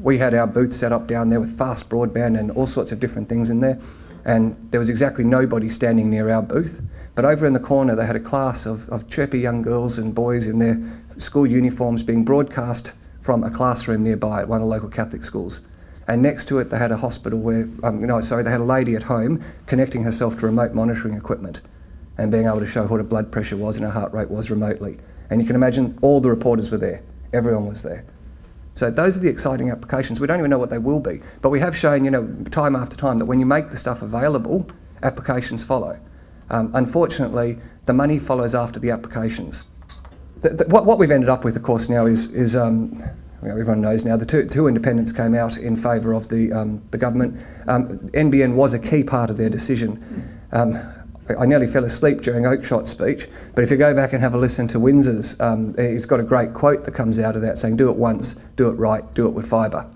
We had our booth set up down there with fast broadband and all sorts of different things in there, and there was exactly nobody standing near our booth. But over in the corner they had a class of chirpy young girls and boys in their school uniforms being broadcast from a classroom nearby at one of the local Catholic schools. And next to it they had a hospital where, they had a lady at home connecting herself to remote monitoring equipment and being able to show what her blood pressure was and her heart rate was remotely. And you can imagine all the reporters were there, everyone was there. So those are the exciting applications. We don't even know what they will be, but we have shown, time after time that when you make the stuff available, applications follow. Unfortunately, the money follows after the applications. What we've ended up with, of course, now is everyone knows now, the two independents came out in favour of the government. NBN was a key part of their decision. I nearly fell asleep during Oakeshot's speech, but if you go back and have a listen to Windsor's, he's got a great quote that comes out of that saying, do it once, do it right, do it with fibre.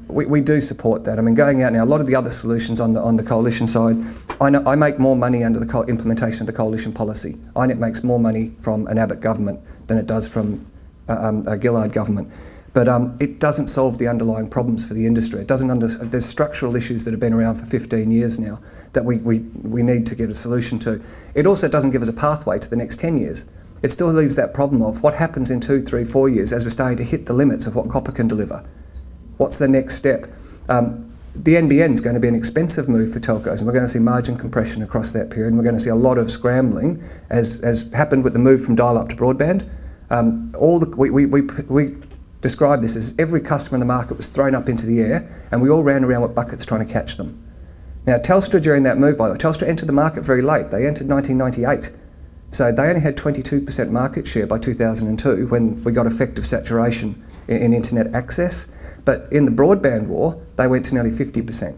We do support that. I mean, going out now, a lot of the other solutions on the coalition side, I make more money under the implementation of the coalition policy. iiNet makes more money from an Abbott government than it does from a Gillard government. But it doesn't solve the underlying problems for the industry. It doesn't there's structural issues that have been around for 15 years now that we need to get a solution to. It also doesn't give us a pathway to the next 10 years. It still leaves that problem of what happens in 2, 3, 4 years as we're starting to hit the limits of what copper can deliver. What's the next step? The NBN is going to be an expensive move for telcos, and we're going to see margin compression across that period, and we're going to see a lot of scrambling, as happened with the move from dial-up to broadband. We describe this as every customer in the market was thrown up into the air, and we all ran around with buckets trying to catch them. Now, Telstra during that move, by the way, Telstra entered the market very late. They entered 1998. So they only had 22% market share by 2002 when we got effective saturation in internet access. But in the broadband war, they went to nearly 50%.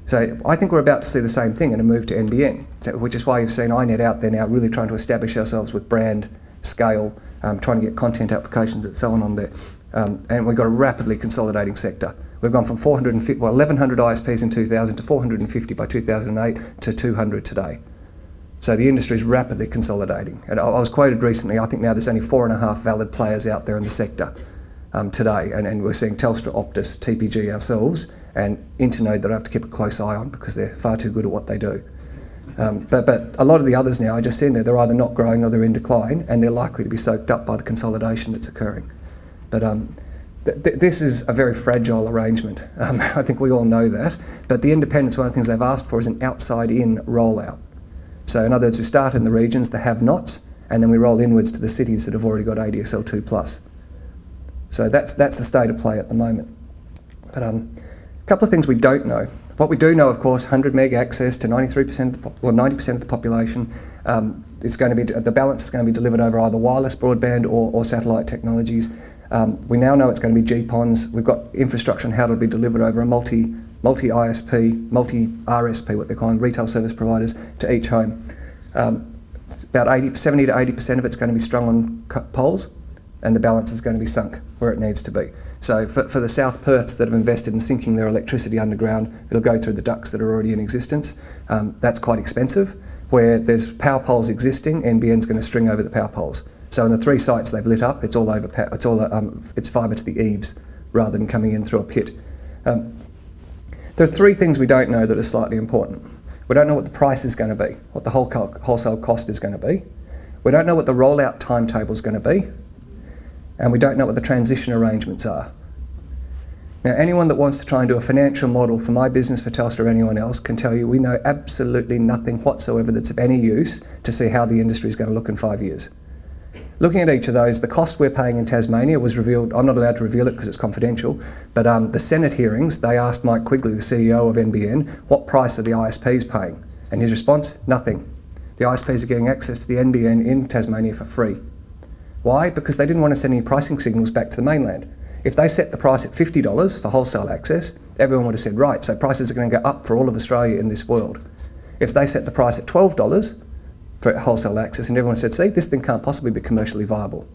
So I think we're about to see the same thing in a move to NBN, which is why you've seen iiNet out there now really trying to establish ourselves with brand, scale, trying to get content applications and so on there. And we've got a rapidly consolidating sector. We've gone from 1,100 ISPs in 2000 to 450 by 2008 to 200 today. So the industry is rapidly consolidating. And I was quoted recently, I think now there's only 4.5 valid players out there in the sector today. And we're seeing Telstra, Optus, TPG ourselves, and Internode that I have to keep a close eye on because they're far too good at what they do. But a lot of the others now, I just see they're either not growing or they're in decline, and they're likely to be soaked up by the consolidation that's occurring. But this is a very fragile arrangement. I think we all know that. But the independents, one of the things they've asked for is an outside-in rollout. So in other words, we start in the regions, the have-nots, and then we roll inwards to the cities that have already got ADSL 2+. So that's the state of play at the moment. But a couple of things we don't know. What we do know, of course, 100 meg access to 93% of the 90% of the population. It's going to be the balance is going to be delivered over either wireless broadband or satellite technologies. We now know it's going to be GPONs. We've got infrastructure on how it'll be delivered over a multi-ISP, multi-RSP, what they're calling retail service providers, to each home. About 70 to 80% of it's going to be strung on poles, and the balance is going to be sunk where it needs to be. So for the South Perths that have invested in sinking their electricity underground, it'll go through the ducts that are already in existence. That's quite expensive. Where there's power poles existing, NBN's going to string over the power poles. So in the 3 sites they've lit up, it's all over. It's fibre to the eaves rather than coming in through a pit. There are 3 things we don't know that are slightly important. We don't know what the price is going to be, what the wholesale cost is going to be. We don't know what the rollout timetable is going to be. And we don't know what the transition arrangements are. Now, anyone that wants to try and do a financial model for my business, for Telstra or anyone else, can tell you we know absolutely nothing whatsoever that's of any use to see how the industry is going to look in 5 years. Looking at each of those, the cost we're paying in Tasmania was revealed. I'm not allowed to reveal it because it's confidential, but the Senate hearings, they asked Mike Quigley, the CEO of NBN, what price are the ISPs paying? And his response, nothing. The ISPs are getting access to the NBN in Tasmania for free. Why? Because they didn't want to send any pricing signals back to the mainland. If they set the price at $50 for wholesale access, everyone would have said, right, so prices are going to go up for all of Australia in this world. If they set the price at $12 for wholesale access, and everyone said, see, this thing can't possibly be commercially viable.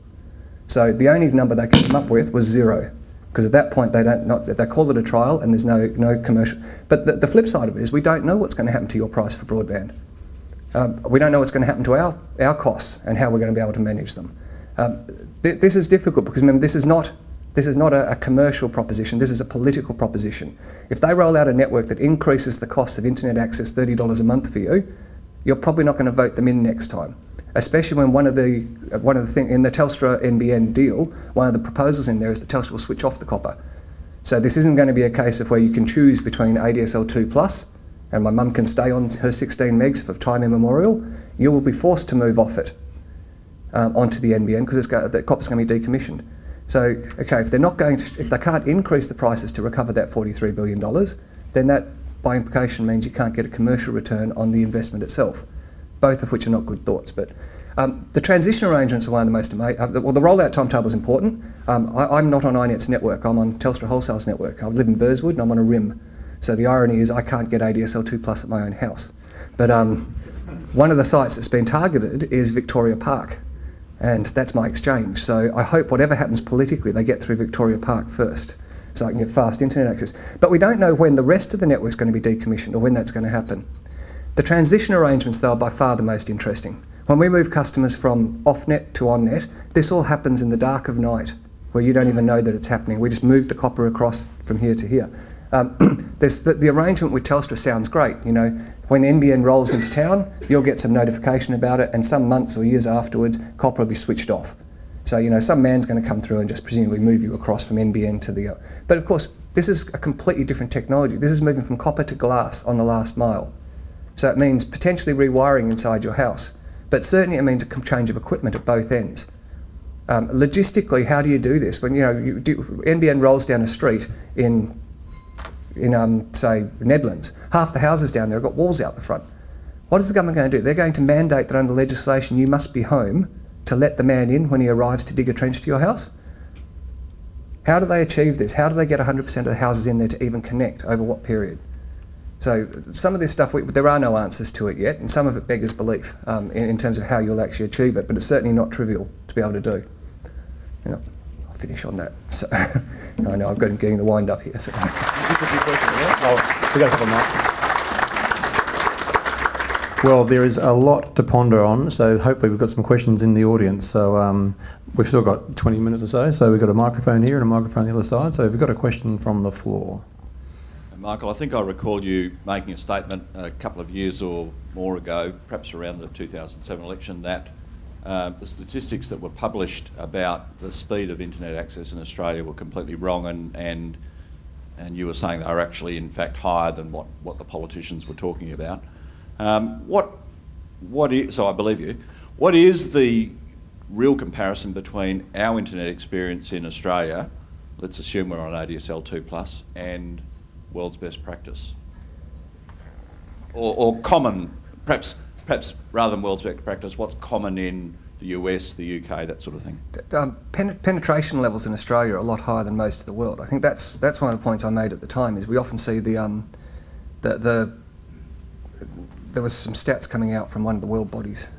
So the only number they could come up with was 0, because at that point they call it a trial and there's no commercial. But the flip side of it is we don't know what's going to happen to your price for broadband. We don't know what's going to happen to our costs and how we're going to be able to manage them. This is difficult because remember, this is not a commercial proposition, this is a political proposition. If they roll out a network that increases the cost of internet access $30 a month for you, you're probably not going to vote them in next time. Especially when one of the things in the Telstra NBN deal, one of the proposals in there is that Telstra will switch off the copper. So this isn't going to be a case of where you can choose between ADSL 2+ and my mum can stay on her 16 megs for time immemorial. You will be forced to move off it onto the NBN because the copper's going to be decommissioned. So, okay, if they can't increase the prices to recover that $43 billion, then that, by implication, means you can't get a commercial return on the investment itself, both of which are not good thoughts. But the transition arrangements are one of the most amazing. Well, the rollout timetable is important. I'm not on iiNet's network. I'm on Telstra Wholesale's network. I live in Burswood and I'm on a RIM. So the irony is I can't get ADSL 2+ at my own house. But one of the sites that's been targeted is Victoria Park. And that's my exchange. So I hope whatever happens politically, they get through Victoria Park first, so I can get fast internet access. But we don't know when the rest of the network's going to be decommissioned or when that's going to happen. The transition arrangements, though, are by far the most interesting. When we move customers from off-net to on-net, this all happens in the dark of night, where you don't even know that it's happening. We just move the copper across from here to here. The arrangement with Telstra sounds great. You know, when NBN rolls into town, you'll get some notification about it, and some months or years afterwards, copper will be switched off. So, you know, some man's going to come through and just presumably move you across from NBN to the... But of course, this is a completely different technology. This is moving from copper to glass on the last mile. So it means potentially rewiring inside your house. But certainly it means a change of equipment at both ends. Logistically, how do you do this? When, you know, NBN rolls down a street in say, Nedlands, half the houses down there have got walls out the front. What is the government going to do? They're going to mandate that under legislation you must be home to let the man in when he arrives to dig a trench to your house? How do they achieve this? How do they get 100% of the houses in there to even connect? Over what period? So some of this stuff, there are no answers to it yet, and some of it beggars belief in terms of how you'll actually achieve it, but it's certainly not trivial to be able to do. You know, I'll finish on that. So I know I've got getting the wind up here. So. Well, there is a lot to ponder on, so hopefully we've got some questions in the audience. So we've still got 20 minutes or so we've got a microphone here and a microphone on the other side. So if we've got a question from the floor. Michael, I think I recall you making a statement a couple of years or more ago, perhaps around the 2007 election, that the statistics that were published about the speed of internet access in Australia were completely wrong, and you were saying they were actually in fact higher than what the politicians were talking about. What so I believe you. What is the real comparison between our internet experience in Australia, let's assume we're on ADSL 2+, and world's best practice? Or common, perhaps rather than world's best practice, what's common in the US, the UK, that sort of thing? Penetration levels in Australia are a lot higher than most of the world. I think that's one of the points I made at the time, is we often see there was some stats coming out from one of the world bodies.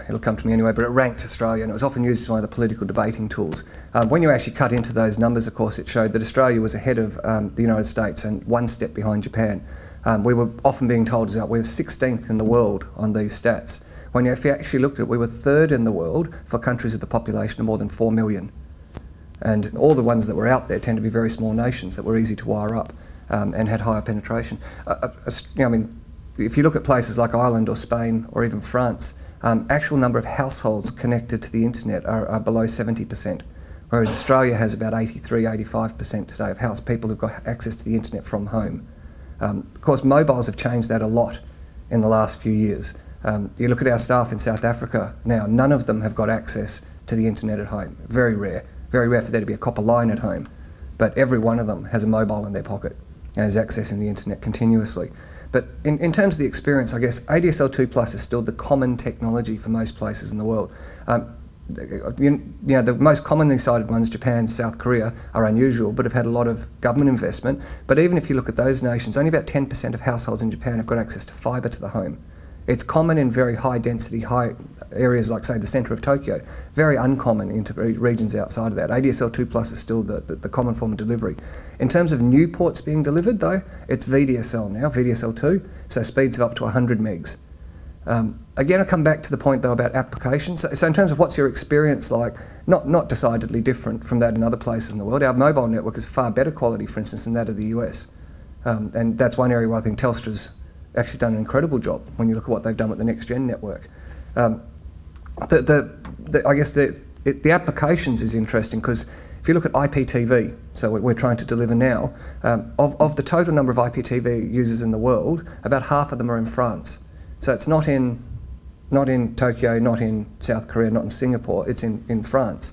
It'll come to me anyway, but it ranked Australia, and it was often used as one of the political debating tools. When you actually cut into those numbers, of course, it showed that Australia was ahead of the United States and one step behind Japan. We were often being told that we're 16th in the world on these stats. When if you actually looked at it, we were 3rd in the world for countries with a population of more than 4 million. And all the ones that were out there tend to be very small nations that were easy to wire up and had higher penetration. I mean, if you look at places like Ireland or Spain or even France, actual number of households connected to the internet are below 70%, whereas Australia has about 83–85% today of people who've got access to the internet from home. Of course, mobiles have changed that a lot in the last few years. You look at our staff in South Africa now, none of them have got access to the internet at home. Very rare for there to be a copper line at home. But every one of them has a mobile in their pocket and is accessing the internet continuously. But in terms of the experience, I guess ADSL 2+ is still the common technology for most places in the world. The most commonly cited ones, Japan, South Korea, are unusual, but have had a lot of government investment. But even if you look at those nations, only about 10% of households in Japan have got access to fibre to the home. It's common in very high density, high areas like, say, the centre of Tokyo. Very uncommon into regions outside of that. ADSL 2+ is still the common form of delivery. In terms of new ports being delivered, though, it's VDSL now, VDSL 2, so speeds of up to 100 megs. Again, I come back to the point, though, about applications. So in terms of what's your experience like, not decidedly different from that in other places in the world. Our mobile network is far better quality, for instance, than that of the US. And that's one area where I think Telstra's actually done an incredible job when you look at what they've done with the next-gen network. I guess the applications is interesting because if you look at IPTV, so we're trying to deliver now, of the total number of IPTV users in the world, about half of them are in France. So it's not in Tokyo, not in South Korea, not in Singapore, it's in France.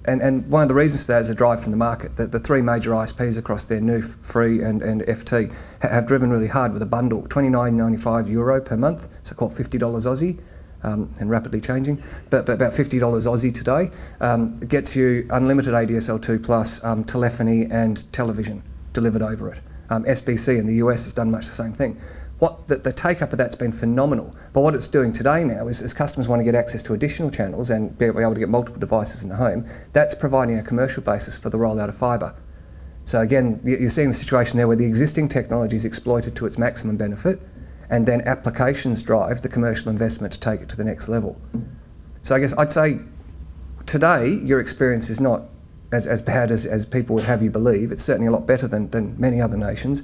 And one of the reasons for that is a drive from the market. The three major ISPs across there, Noof, Free and FT, have driven really hard with a bundle, €29.95 per month, so called $50 Aussie, and rapidly changing, but about $50 Aussie today. It gets you unlimited ADSL 2+, telephony and television delivered over it. SBC in the US has done much the same thing. The take-up of that's been phenomenal, but what it's doing today now is as customers want to get access to additional channels and be able to get multiple devices in the home, that's providing a commercial basis for the rollout of fibre. So again, you're seeing the situation there where the existing technology is exploited to its maximum benefit, and then applications drive the commercial investment to take it to the next level. So I guess I'd say today your experience is not as bad as people would have you believe. It's certainly a lot better than many other nations.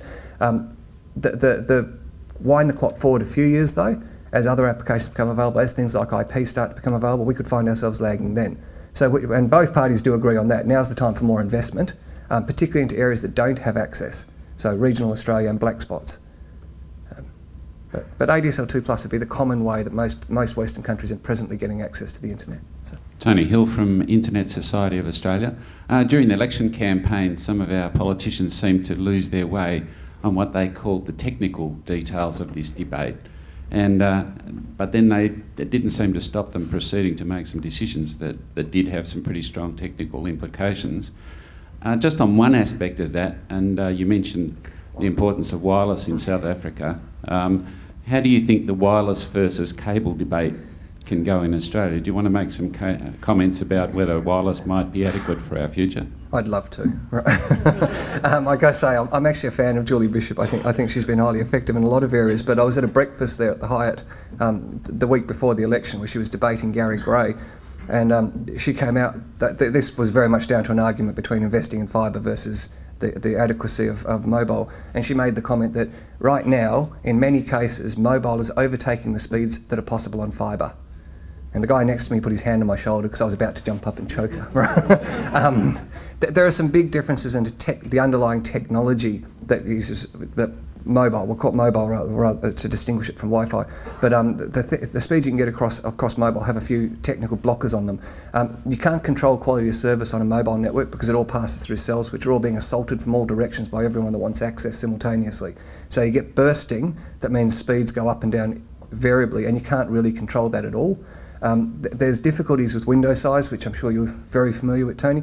Wind the clock forward a few years though, as other applications become available, as things like IP start to become available, we could find ourselves lagging then. And both parties do agree on that. Now's the time for more investment, particularly into areas that don't have access, so regional Australia and black spots. But ADSL 2+ would be the common way that most Western countries are presently getting access to the internet. So. Tony Hill from Internet Society of Australia. During the election campaign, some of our politicians seemed to lose their way on what they called the technical details of this debate. But then it didn't seem to stop them proceeding to make some decisions that did have some pretty strong technical implications. Just on one aspect of that, and you mentioned the importance of wireless in South Africa, how do you think the wireless versus cable debate can go in Australia? Do you want to make some comments about whether wireless might be adequate for our future? I'd love to. Like I say, I'm actually a fan of Julie Bishop. I think she's been highly effective in a lot of areas, but I was at a breakfast there at the Hyatt the week before the election where she was debating Gary Gray, and she came out, this was very much down to an argument between investing in fibre versus the adequacy of mobile, and she made the comment that right now, in many cases, mobile is overtaking the speeds that are possible on fibre. And the guy next to me put his hand on my shoulder because I was about to jump up and choke her. There are some big differences in the underlying technology that mobile. We'll call it mobile rather to distinguish it from Wi-Fi. But the speeds you can get across mobile have a few technical blockers on them. You can't control quality of service on a mobile network because it all passes through cells, which are all being assaulted from all directions by everyone that wants access simultaneously. So you get bursting. That means speeds go up and down variably, and you can't really control that at all. There's difficulties with window size, which I'm sure you're very familiar with, Tony,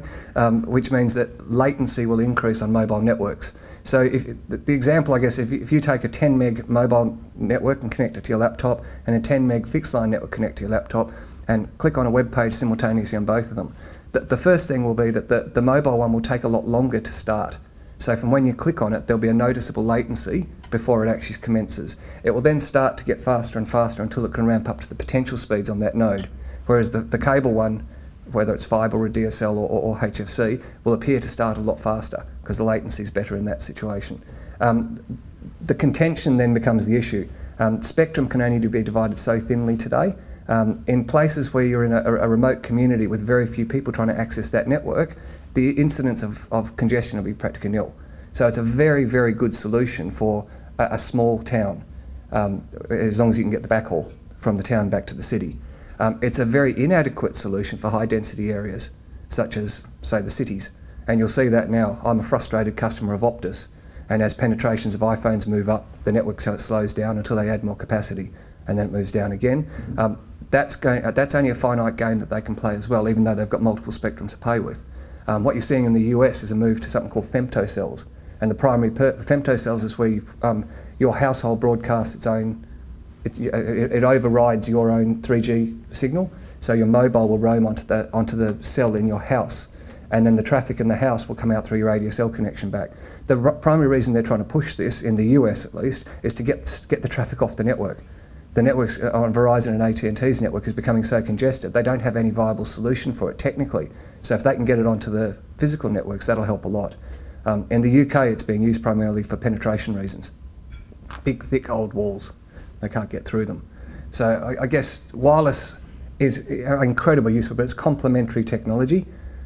which means that latency will increase on mobile networks. So if, the example, I guess, if you take a 10 meg mobile network and connect it to your laptop, and a 10 meg fixed line network connect to your laptop, and click on a web page simultaneously on both of them, the first thing will be that the mobile one will take a lot longer to start. So from when you click on it, there'll be a noticeable latency before it actually commences. It will then start to get faster and faster until it can ramp up to the potential speeds on that node. Whereas the cable one, whether it's fibre or DSL or HFC, will appear to start a lot faster because the latency is better in that situation. The contention then becomes the issue. Spectrum can only be divided so thinly today. In places where you're in a remote community with very few people trying to access that network, the incidence of congestion will be practically nil. So it's a very, very good solution for a small town, as long as you can get the backhaul from the town back to the city. It's a very inadequate solution for high density areas, such as, say, the cities. And you'll see that now. I'm a frustrated customer of Optus, and as penetrations of iPhones move up, the network slows down until they add more capacity, and then it moves down again. That's only a finite game that they can play as well, even though they've got multiple spectrums to play with. What you're seeing in the US is a move to something called femtocells. And the primary femtocells is where your household broadcasts its own, it overrides your own 3G signal. So your mobile will roam onto the cell in your house, and then the traffic in the house will come out through your ADSL connection back. The primary reason they're trying to push this, in the US at least, is to get the traffic off the network. The networks on Verizon and AT&T's network is becoming so congested, they don't have any viable solution for it technically. So if they can get it onto the physical networks, that'll help a lot. In the UK, it's being used primarily for penetration reasons. Big, thick old walls. They can't get through them. So I guess wireless is incredibly useful, but it's complementary technology.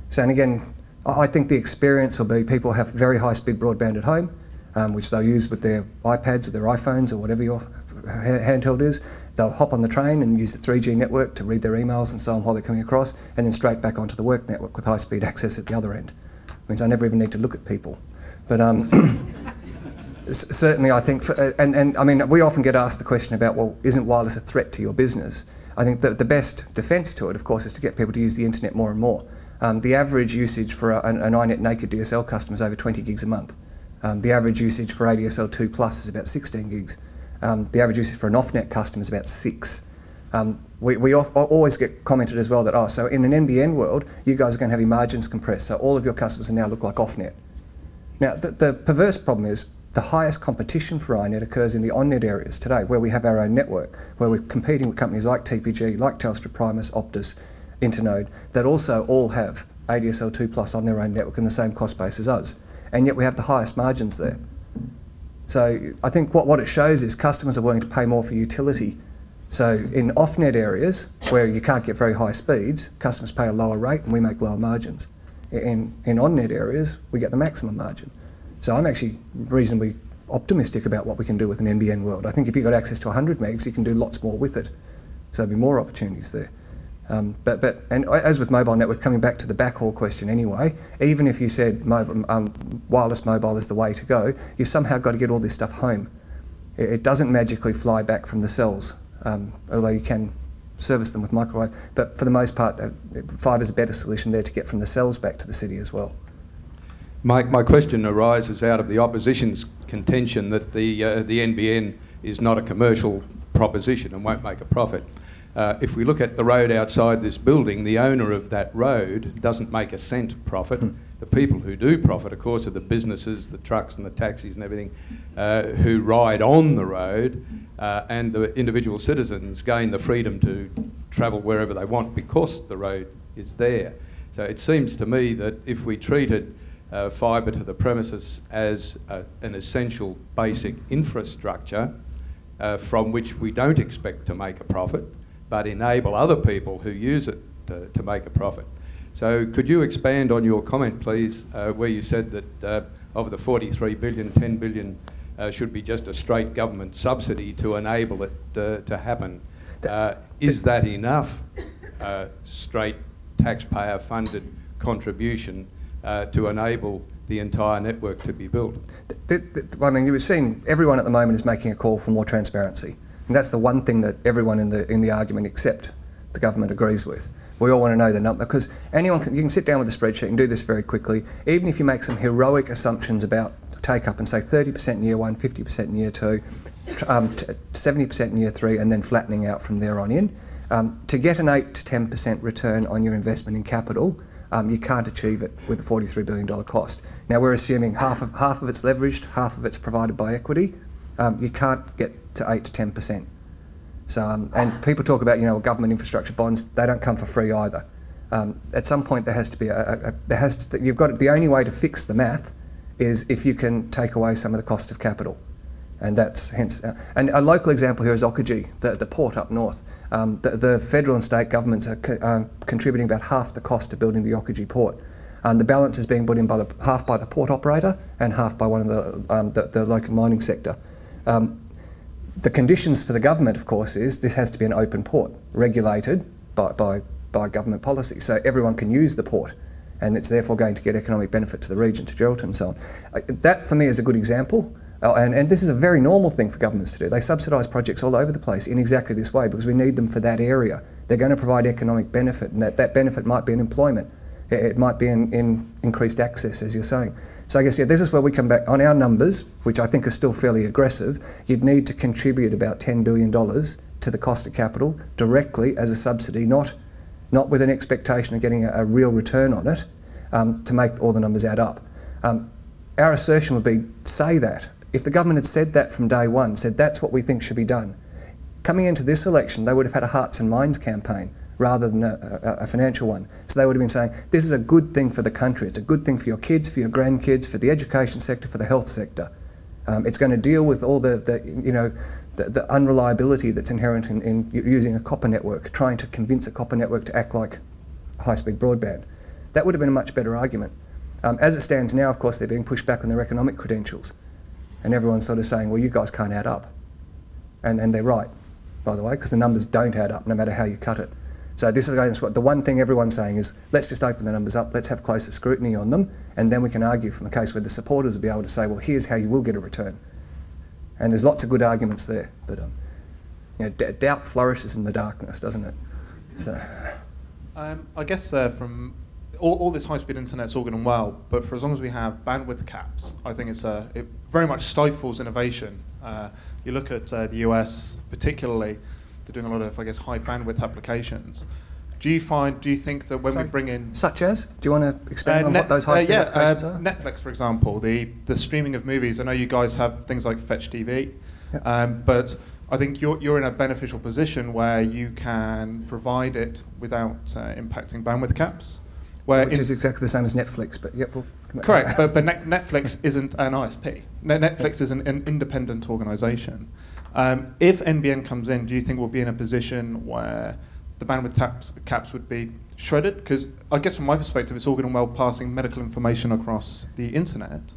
So, and again, I think the experience will be people have very high-speed broadband at home, which they'll use with their iPads or their iPhones or whatever your handheld is. They'll hop on the train and use the 3G network to read their emails and so on while they're coming across, and then straight back onto the work network with high-speed access at the other end. Means I never even need to look at people. But certainly I think, and I mean, we often get asked the question about, well, isn't wireless a threat to your business? I think that the best defence to it, of course, is to get people to use the internet more and more. The average usage for an iiNet Naked DSL customer is over 20 gigs a month. The average usage for ADSL 2+ is about 16 gigs. The average usage for an off-net customer is about 6. We always get commented as well that, oh, so in an NBN world, you guys are going to have your margins compressed, so all of your customers now look like off-net. Now, the perverse problem is the highest competition for iiNet occurs in the on-net areas today, where we have our own network, where we're competing with companies like TPG, like Telstra, Primus, Optus, Internode, that also all have ADSL 2+ on their own network in the same cost base as us. And yet we have the highest margins there. So I think what it shows is customers are willing to pay more for utility. So in off-net areas where you can't get very high speeds, customers pay a lower rate and we make lower margins. In on-net areas, we get the maximum margin. So I'm actually reasonably optimistic about what we can do with an NBN world. I think if you've got access to 100 megs, you can do lots more with it. So there'll be more opportunities there. And as with mobile network, coming back to the backhaul question anyway, even if you said wireless mobile is the way to go, you've somehow got to get all this stuff home. It doesn't magically fly back from the cells, although you can service them with microwave. But for the most part, fibre is a better solution there to get from the cells back to the city as well. My question arises out of the opposition's contention that the NBN is not a commercial proposition and won't make a profit. If we look at the road outside this building, the owner of that road doesn't make a cent profit. The people who do profit, of course, are the businesses, the trucks and the taxis and everything who ride on the road, and the individual citizens gain the freedom to travel wherever they want because the road is there. So it seems to me that if we treated fibre to the premises as an essential basic infrastructure from which we don't expect to make a profit, but enable other people who use it to make a profit. So could you expand on your comment, please, where you said that of the 43 billion, 10 billion should be just a straight government subsidy to enable it to happen. Is that enough straight taxpayer-funded contribution to enable the entire network to be built? I mean, you've seen everyone at the moment is making a call for more transparency, and that's the one thing that everyone in the argument except the government agrees with. We all want to know the number, because you can sit down with a spreadsheet and do this very quickly. Even if you make some heroic assumptions about take up and say 30% in year 1, 50% in year 2, 70% in year 3, and then flattening out from there on in, to get an 8 to 10% return on your investment in capital, you can't achieve it with a $43 billion cost. Now we're assuming half of it's leveraged, half of it's provided by equity. You can't get to 8 to 10%. So, and people talk about, government infrastructure bonds. They don't come for free either. At some point, there has to be the only way to fix the math is if you can take away some of the cost of capital, and that's hence. And a local example here is Okajee, the port up north. The federal and state governments are contributing about half the cost of building the Okajee port. The balance is being put in by half by the port operator and half by one of the local mining sector. The conditions for the government, of course, is this has to be an open port, regulated by government policy, so everyone can use the port, and it's therefore going to get economic benefit to the region, to Geraldton and so on. That, for me, is a good example, and this is a very normal thing for governments to do. They subsidise projects all over the place in exactly this way because we need them for that area. They're going to provide economic benefit, and that benefit might be in employment. It might be in increased access, as you're saying. So I guess, this is where we come back. On our numbers, which I think are still fairly aggressive, you'd need to contribute about $10 billion to the cost of capital directly as a subsidy, not with an expectation of getting a real return on it, to make all the numbers add up. Our assertion would be, say that. If the government had said that from day one, said that's what we think should be done, coming into this election, they would have had a Hearts and Minds campaign rather than a financial one. So they would have been saying, this is a good thing for the country, it's a good thing for your kids, for your grandkids, for the education sector, for the health sector. It's going to deal with all the unreliability that's inherent in using a copper network, trying to convince a copper network to act like high-speed broadband. That would have been a much better argument. As it stands now, of course, they're being pushed back on their economic credentials. And everyone's sort of saying, well, you guys can't add up. And they're right, by the way, because the numbers don't add up no matter how you cut it. So this is the one thing everyone's saying is, let's just open the numbers up, let's have closer scrutiny on them, and then we can argue from a case where the supporters will be able to say, well, here's how you will get a return. And there's lots of good arguments there, but doubt flourishes in the darkness, doesn't it? So, I guess from all this high-speed internet's all good and well, but for as long as we have bandwidth caps, I think it very much stifles innovation. You look at the US particularly, they're doing a lot of, I guess, high bandwidth applications. Do you think that when we bring in... Such as? Do you want to expand on what those high-speed applications are? Netflix, for example, the streaming of movies. I know you guys have things like Fetch TV, Yep. but I think you're in a beneficial position where you can provide it without impacting bandwidth caps. Which is exactly the same as Netflix, but yep, we'll come back. Correct, but Netflix isn't an ISP. Netflix is an independent organisation. If NBN comes in, do you think we'll be in a position where the bandwidth caps would be shredded? Because I guess from my perspective, it's all good and well passing medical information across the internet,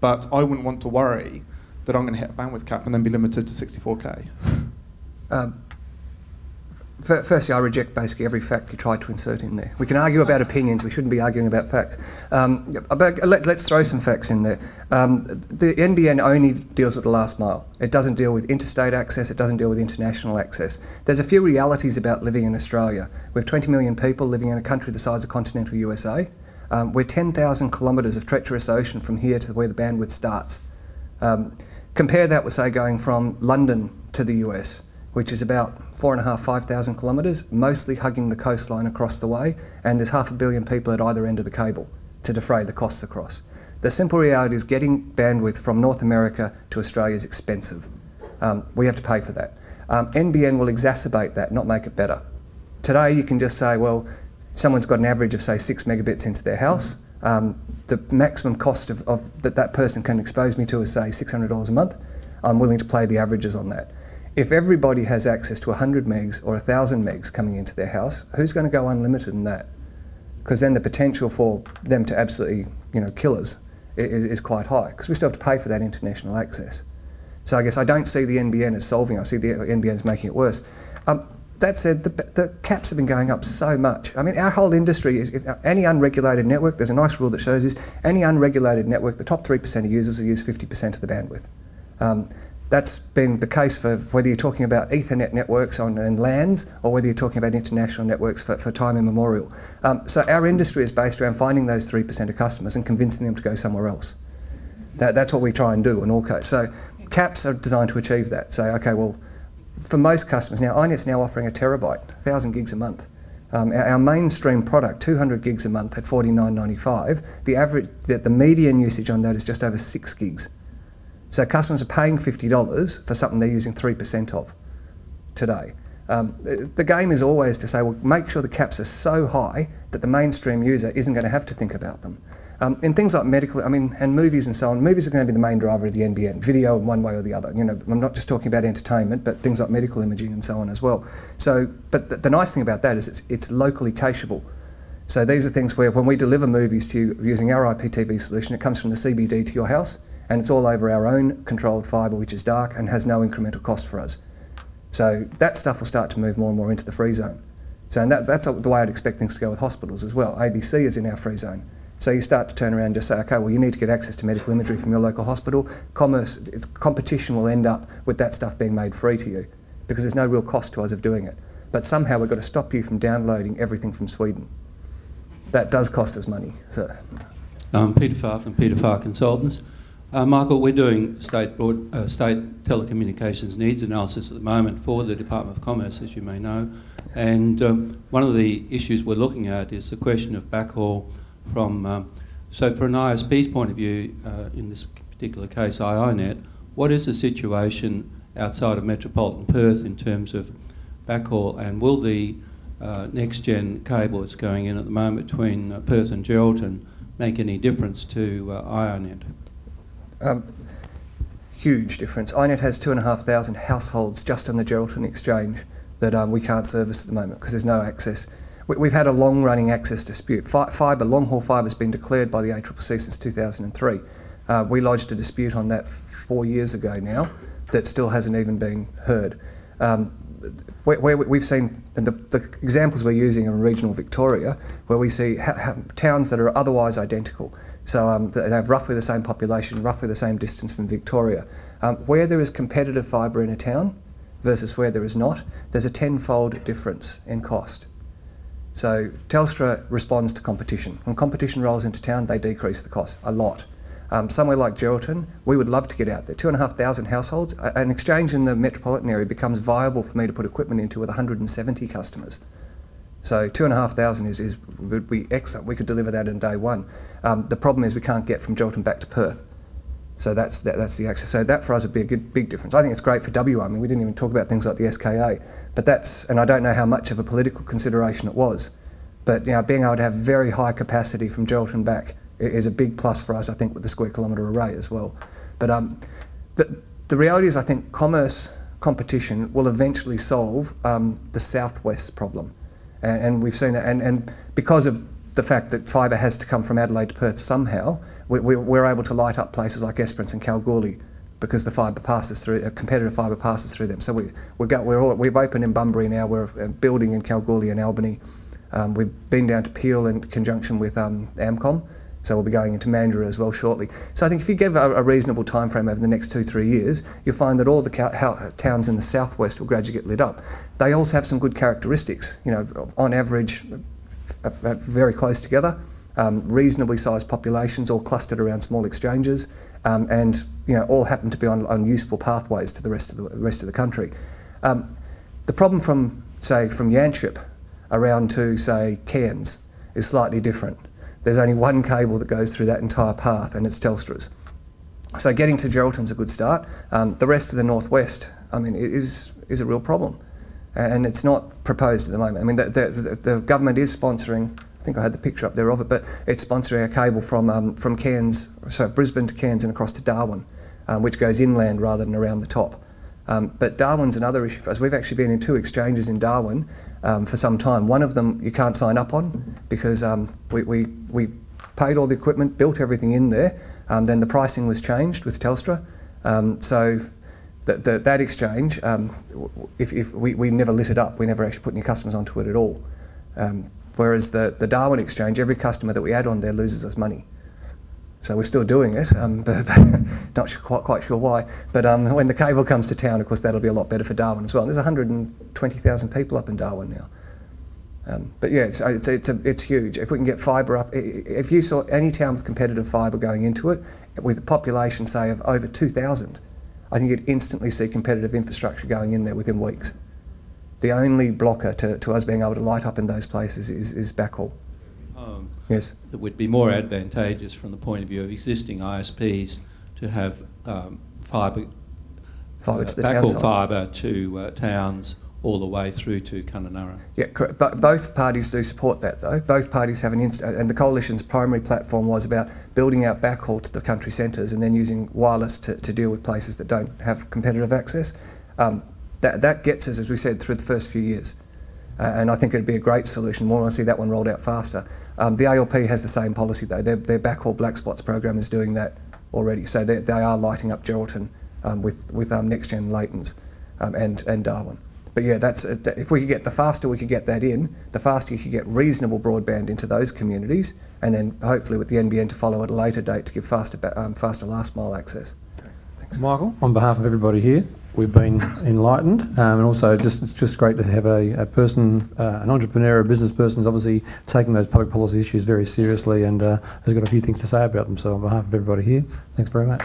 but I wouldn't want to worry that I'm going to hit a bandwidth cap and then be limited to 64K. Firstly, I reject basically every fact you tried to insert in there. We can argue about opinions, we shouldn't be arguing about facts. Let's throw some facts in there. The NBN only deals with the last mile. It doesn't deal with interstate access, it doesn't deal with international access. There's a few realities about living in Australia. We have 20 million people living in a country the size of continental USA. We're 10,000 kilometres of treacherous ocean from here to where the bandwidth starts. Compare that with, say, going from London to the US, which is about 5,000 kilometres, mostly hugging the coastline across the way, and there's 500 million people at either end of the cable to defray the costs across. The simple reality is getting bandwidth from North America to Australia is expensive. We have to pay for that. NBN will exacerbate that, not make it better. Today you can just say, well, someone's got an average of, say, 6 megabits into their house. The maximum cost of that person can expose me to is, say, $600 a month. I'm willing to play the averages on that. If everybody has access to 100 megs or 1,000 megs coming into their house, who's going to go unlimited in that? Because then the potential for them to absolutely, kill us is quite high, because we still have to pay for that international access. So I guess I don't see the NBN as solving it. I see the NBN as making it worse. That said, the caps have been going up so much. I mean, our whole industry is, if any unregulated network, there's a nice rule that shows this, any unregulated network, the top 3% of users will use 50% of the bandwidth. That's been the case for whether you're talking about Ethernet networks and LANs, or whether you're talking about international networks for time immemorial. So our industry is based around finding those 3% of customers and convincing them to go somewhere else. That's what we try and do in all cases. So caps are designed to achieve that. Say, okay, well, for most customers now, iiNet's now offering a terabyte, 1,000 gigs a month. Our mainstream product, 200 gigs a month at $49.95. The median usage on that is just over 6 gigs. So customers are paying $50 for something they're using 3% of today. The game is always to say, well, make sure the caps are so high that the mainstream user isn't going to have to think about them. In things like medical, and movies and so on, movies are going to be the main driver of the NBN, video in one way or the other. You know, I'm not just talking about entertainment, but things like medical imaging and so on as well. So, but the nice thing about that is it's locally cacheable. So these are things where when we deliver movies to you using our IPTV solution, it comes from the CBD to your house, and it's all over our own controlled fibre, which is dark and has no incremental cost for us. So that stuff will start to move more and more into the free zone. So and that's the way I'd expect things to go with hospitals as well. ABC is in our free zone. So you start to turn around and just say, okay, well, you need to get access to medical imagery from your local hospital. Competition will end up with that stuff being made free to you because there's no real cost to us of doing it. But somehow we've got to stop you from downloading everything from Sweden. That does cost us money. So. Peter Farr from Peter Farr Consultants. Michael, we're doing state telecommunications needs analysis at the moment for the Department of Commerce, as you may know. And one of the issues we're looking at is the question of backhaul from, so for an ISP's point of view, in this particular case, iiNet, what is the situation outside of metropolitan Perth in terms of backhaul, and will the next-gen cable that's going in at the moment between Perth and Geraldton make any difference to iiNet? Huge difference. iiNet has 2,500 households just on the Geraldton exchange that we can't service at the moment because there's no access. We've had a long-running access dispute. Long-haul fibre has been declared by the ACCC since 2003. We lodged a dispute on that 4 years ago now that still hasn't even been heard. Where we've seen, and the examples we're using are in regional Victoria, where we see towns that are otherwise identical. So they have roughly the same population, roughly the same distance from Victoria. Where there is competitive fibre in a town versus where there is not, there's a 10-fold difference in cost. So Telstra responds to competition. When competition rolls into town, they decrease the cost a lot. Somewhere like Geraldton, we would love to get out there. 2,500 households. An exchange in the metropolitan area becomes viable for me to put equipment into with 170 customers. So 2,500 would be excellent. We could deliver that in day one. The problem is we can't get from Geraldton back to Perth. So that's the access. So that for us would be a big difference. I think it's great for WA. I mean, we didn't even talk about things like the SKA, but and I don't know how much of a political consideration it was, but you know, being able to have very high capacity from Geraldton back is a big plus for us, I think, with the square kilometre array as well. But the reality is I think commerce competition will eventually solve the southwest problem. And we've seen that, and because of the fact that fibre has to come from Adelaide to Perth somehow, we're able to light up places like Esperance and Kalgoorlie because the fibre passes through, competitive fibre passes through them. So we've opened in Bunbury now, we're building in Kalgoorlie and Albany. We've been down to Peel in conjunction with Amcom, so we'll be going into Mandurah as well shortly. So I think if you give a reasonable time frame over the next 2-3 years, you'll find that all the towns in the southwest will gradually get lit up. They also have some good characteristics. You know, on average, very close together, reasonably sized populations, all clustered around small exchanges, and you know, all happen to be on useful pathways to the rest of the country. The problem from Yanchep around to say Cairns is slightly different. There's only one cable that goes through that entire path, and it's Telstra's. So getting to Geraldton's a good start. The rest of the northwest, I mean, is a real problem, and it's not proposed at the moment. I mean, the government is sponsoring. I think I had the picture up there of it, but it's sponsoring a cable from Cairns, so Brisbane to Cairns and across to Darwin, which goes inland rather than around the top. But Darwin's another issue for us. We've actually been in 2 exchanges in Darwin for some time. One of them you can't sign up on because we paid all the equipment, built everything in there. Then the pricing was changed with Telstra. So that exchange, if we never lit it up, we never actually put any customers onto it at all. Whereas the Darwin exchange, every customer that we add on there loses us money. So we're still doing it, but not quite sure why. But when the cable comes to town, of course, that'll be a lot better for Darwin as well. And there's 120,000 people up in Darwin now. But yeah, it's huge. If we can get fibre up, if you saw any town with competitive fibre going into it, with a population, say, of over 2,000, I think you'd instantly see competitive infrastructure going in there within weeks. The only blocker to us being able to light up in those places is backhaul. Yes. It would be more advantageous from the point of view of existing ISPs to have fibre To the town side. fibre to towns all the way through to Kununurra. Yeah, correct. But both parties do support that, though. Both parties have and the coalition's primary platform was about building out backhaul to the country centres and then using wireless to deal with places that don't have competitive access. That gets us, as we said, through the first few years. And I think it'd be a great solution. We want to see that one rolled out faster. The ALP has the same policy, though. Their backhaul black spots program is doing that already. So they are lighting up Geraldton with next-gen Leightons and Darwin. But yeah, if we could get, the faster we could get that in, the faster you could get reasonable broadband into those communities, and then hopefully with the NBN to follow at a later date to give faster last mile access. Thanks. Michael, on behalf of everybody here, we've been enlightened, and also it's just great to have a person, an entrepreneur, a business person, who's obviously taking those public policy issues very seriously and has got a few things to say about them. So on behalf of everybody here, thanks very much.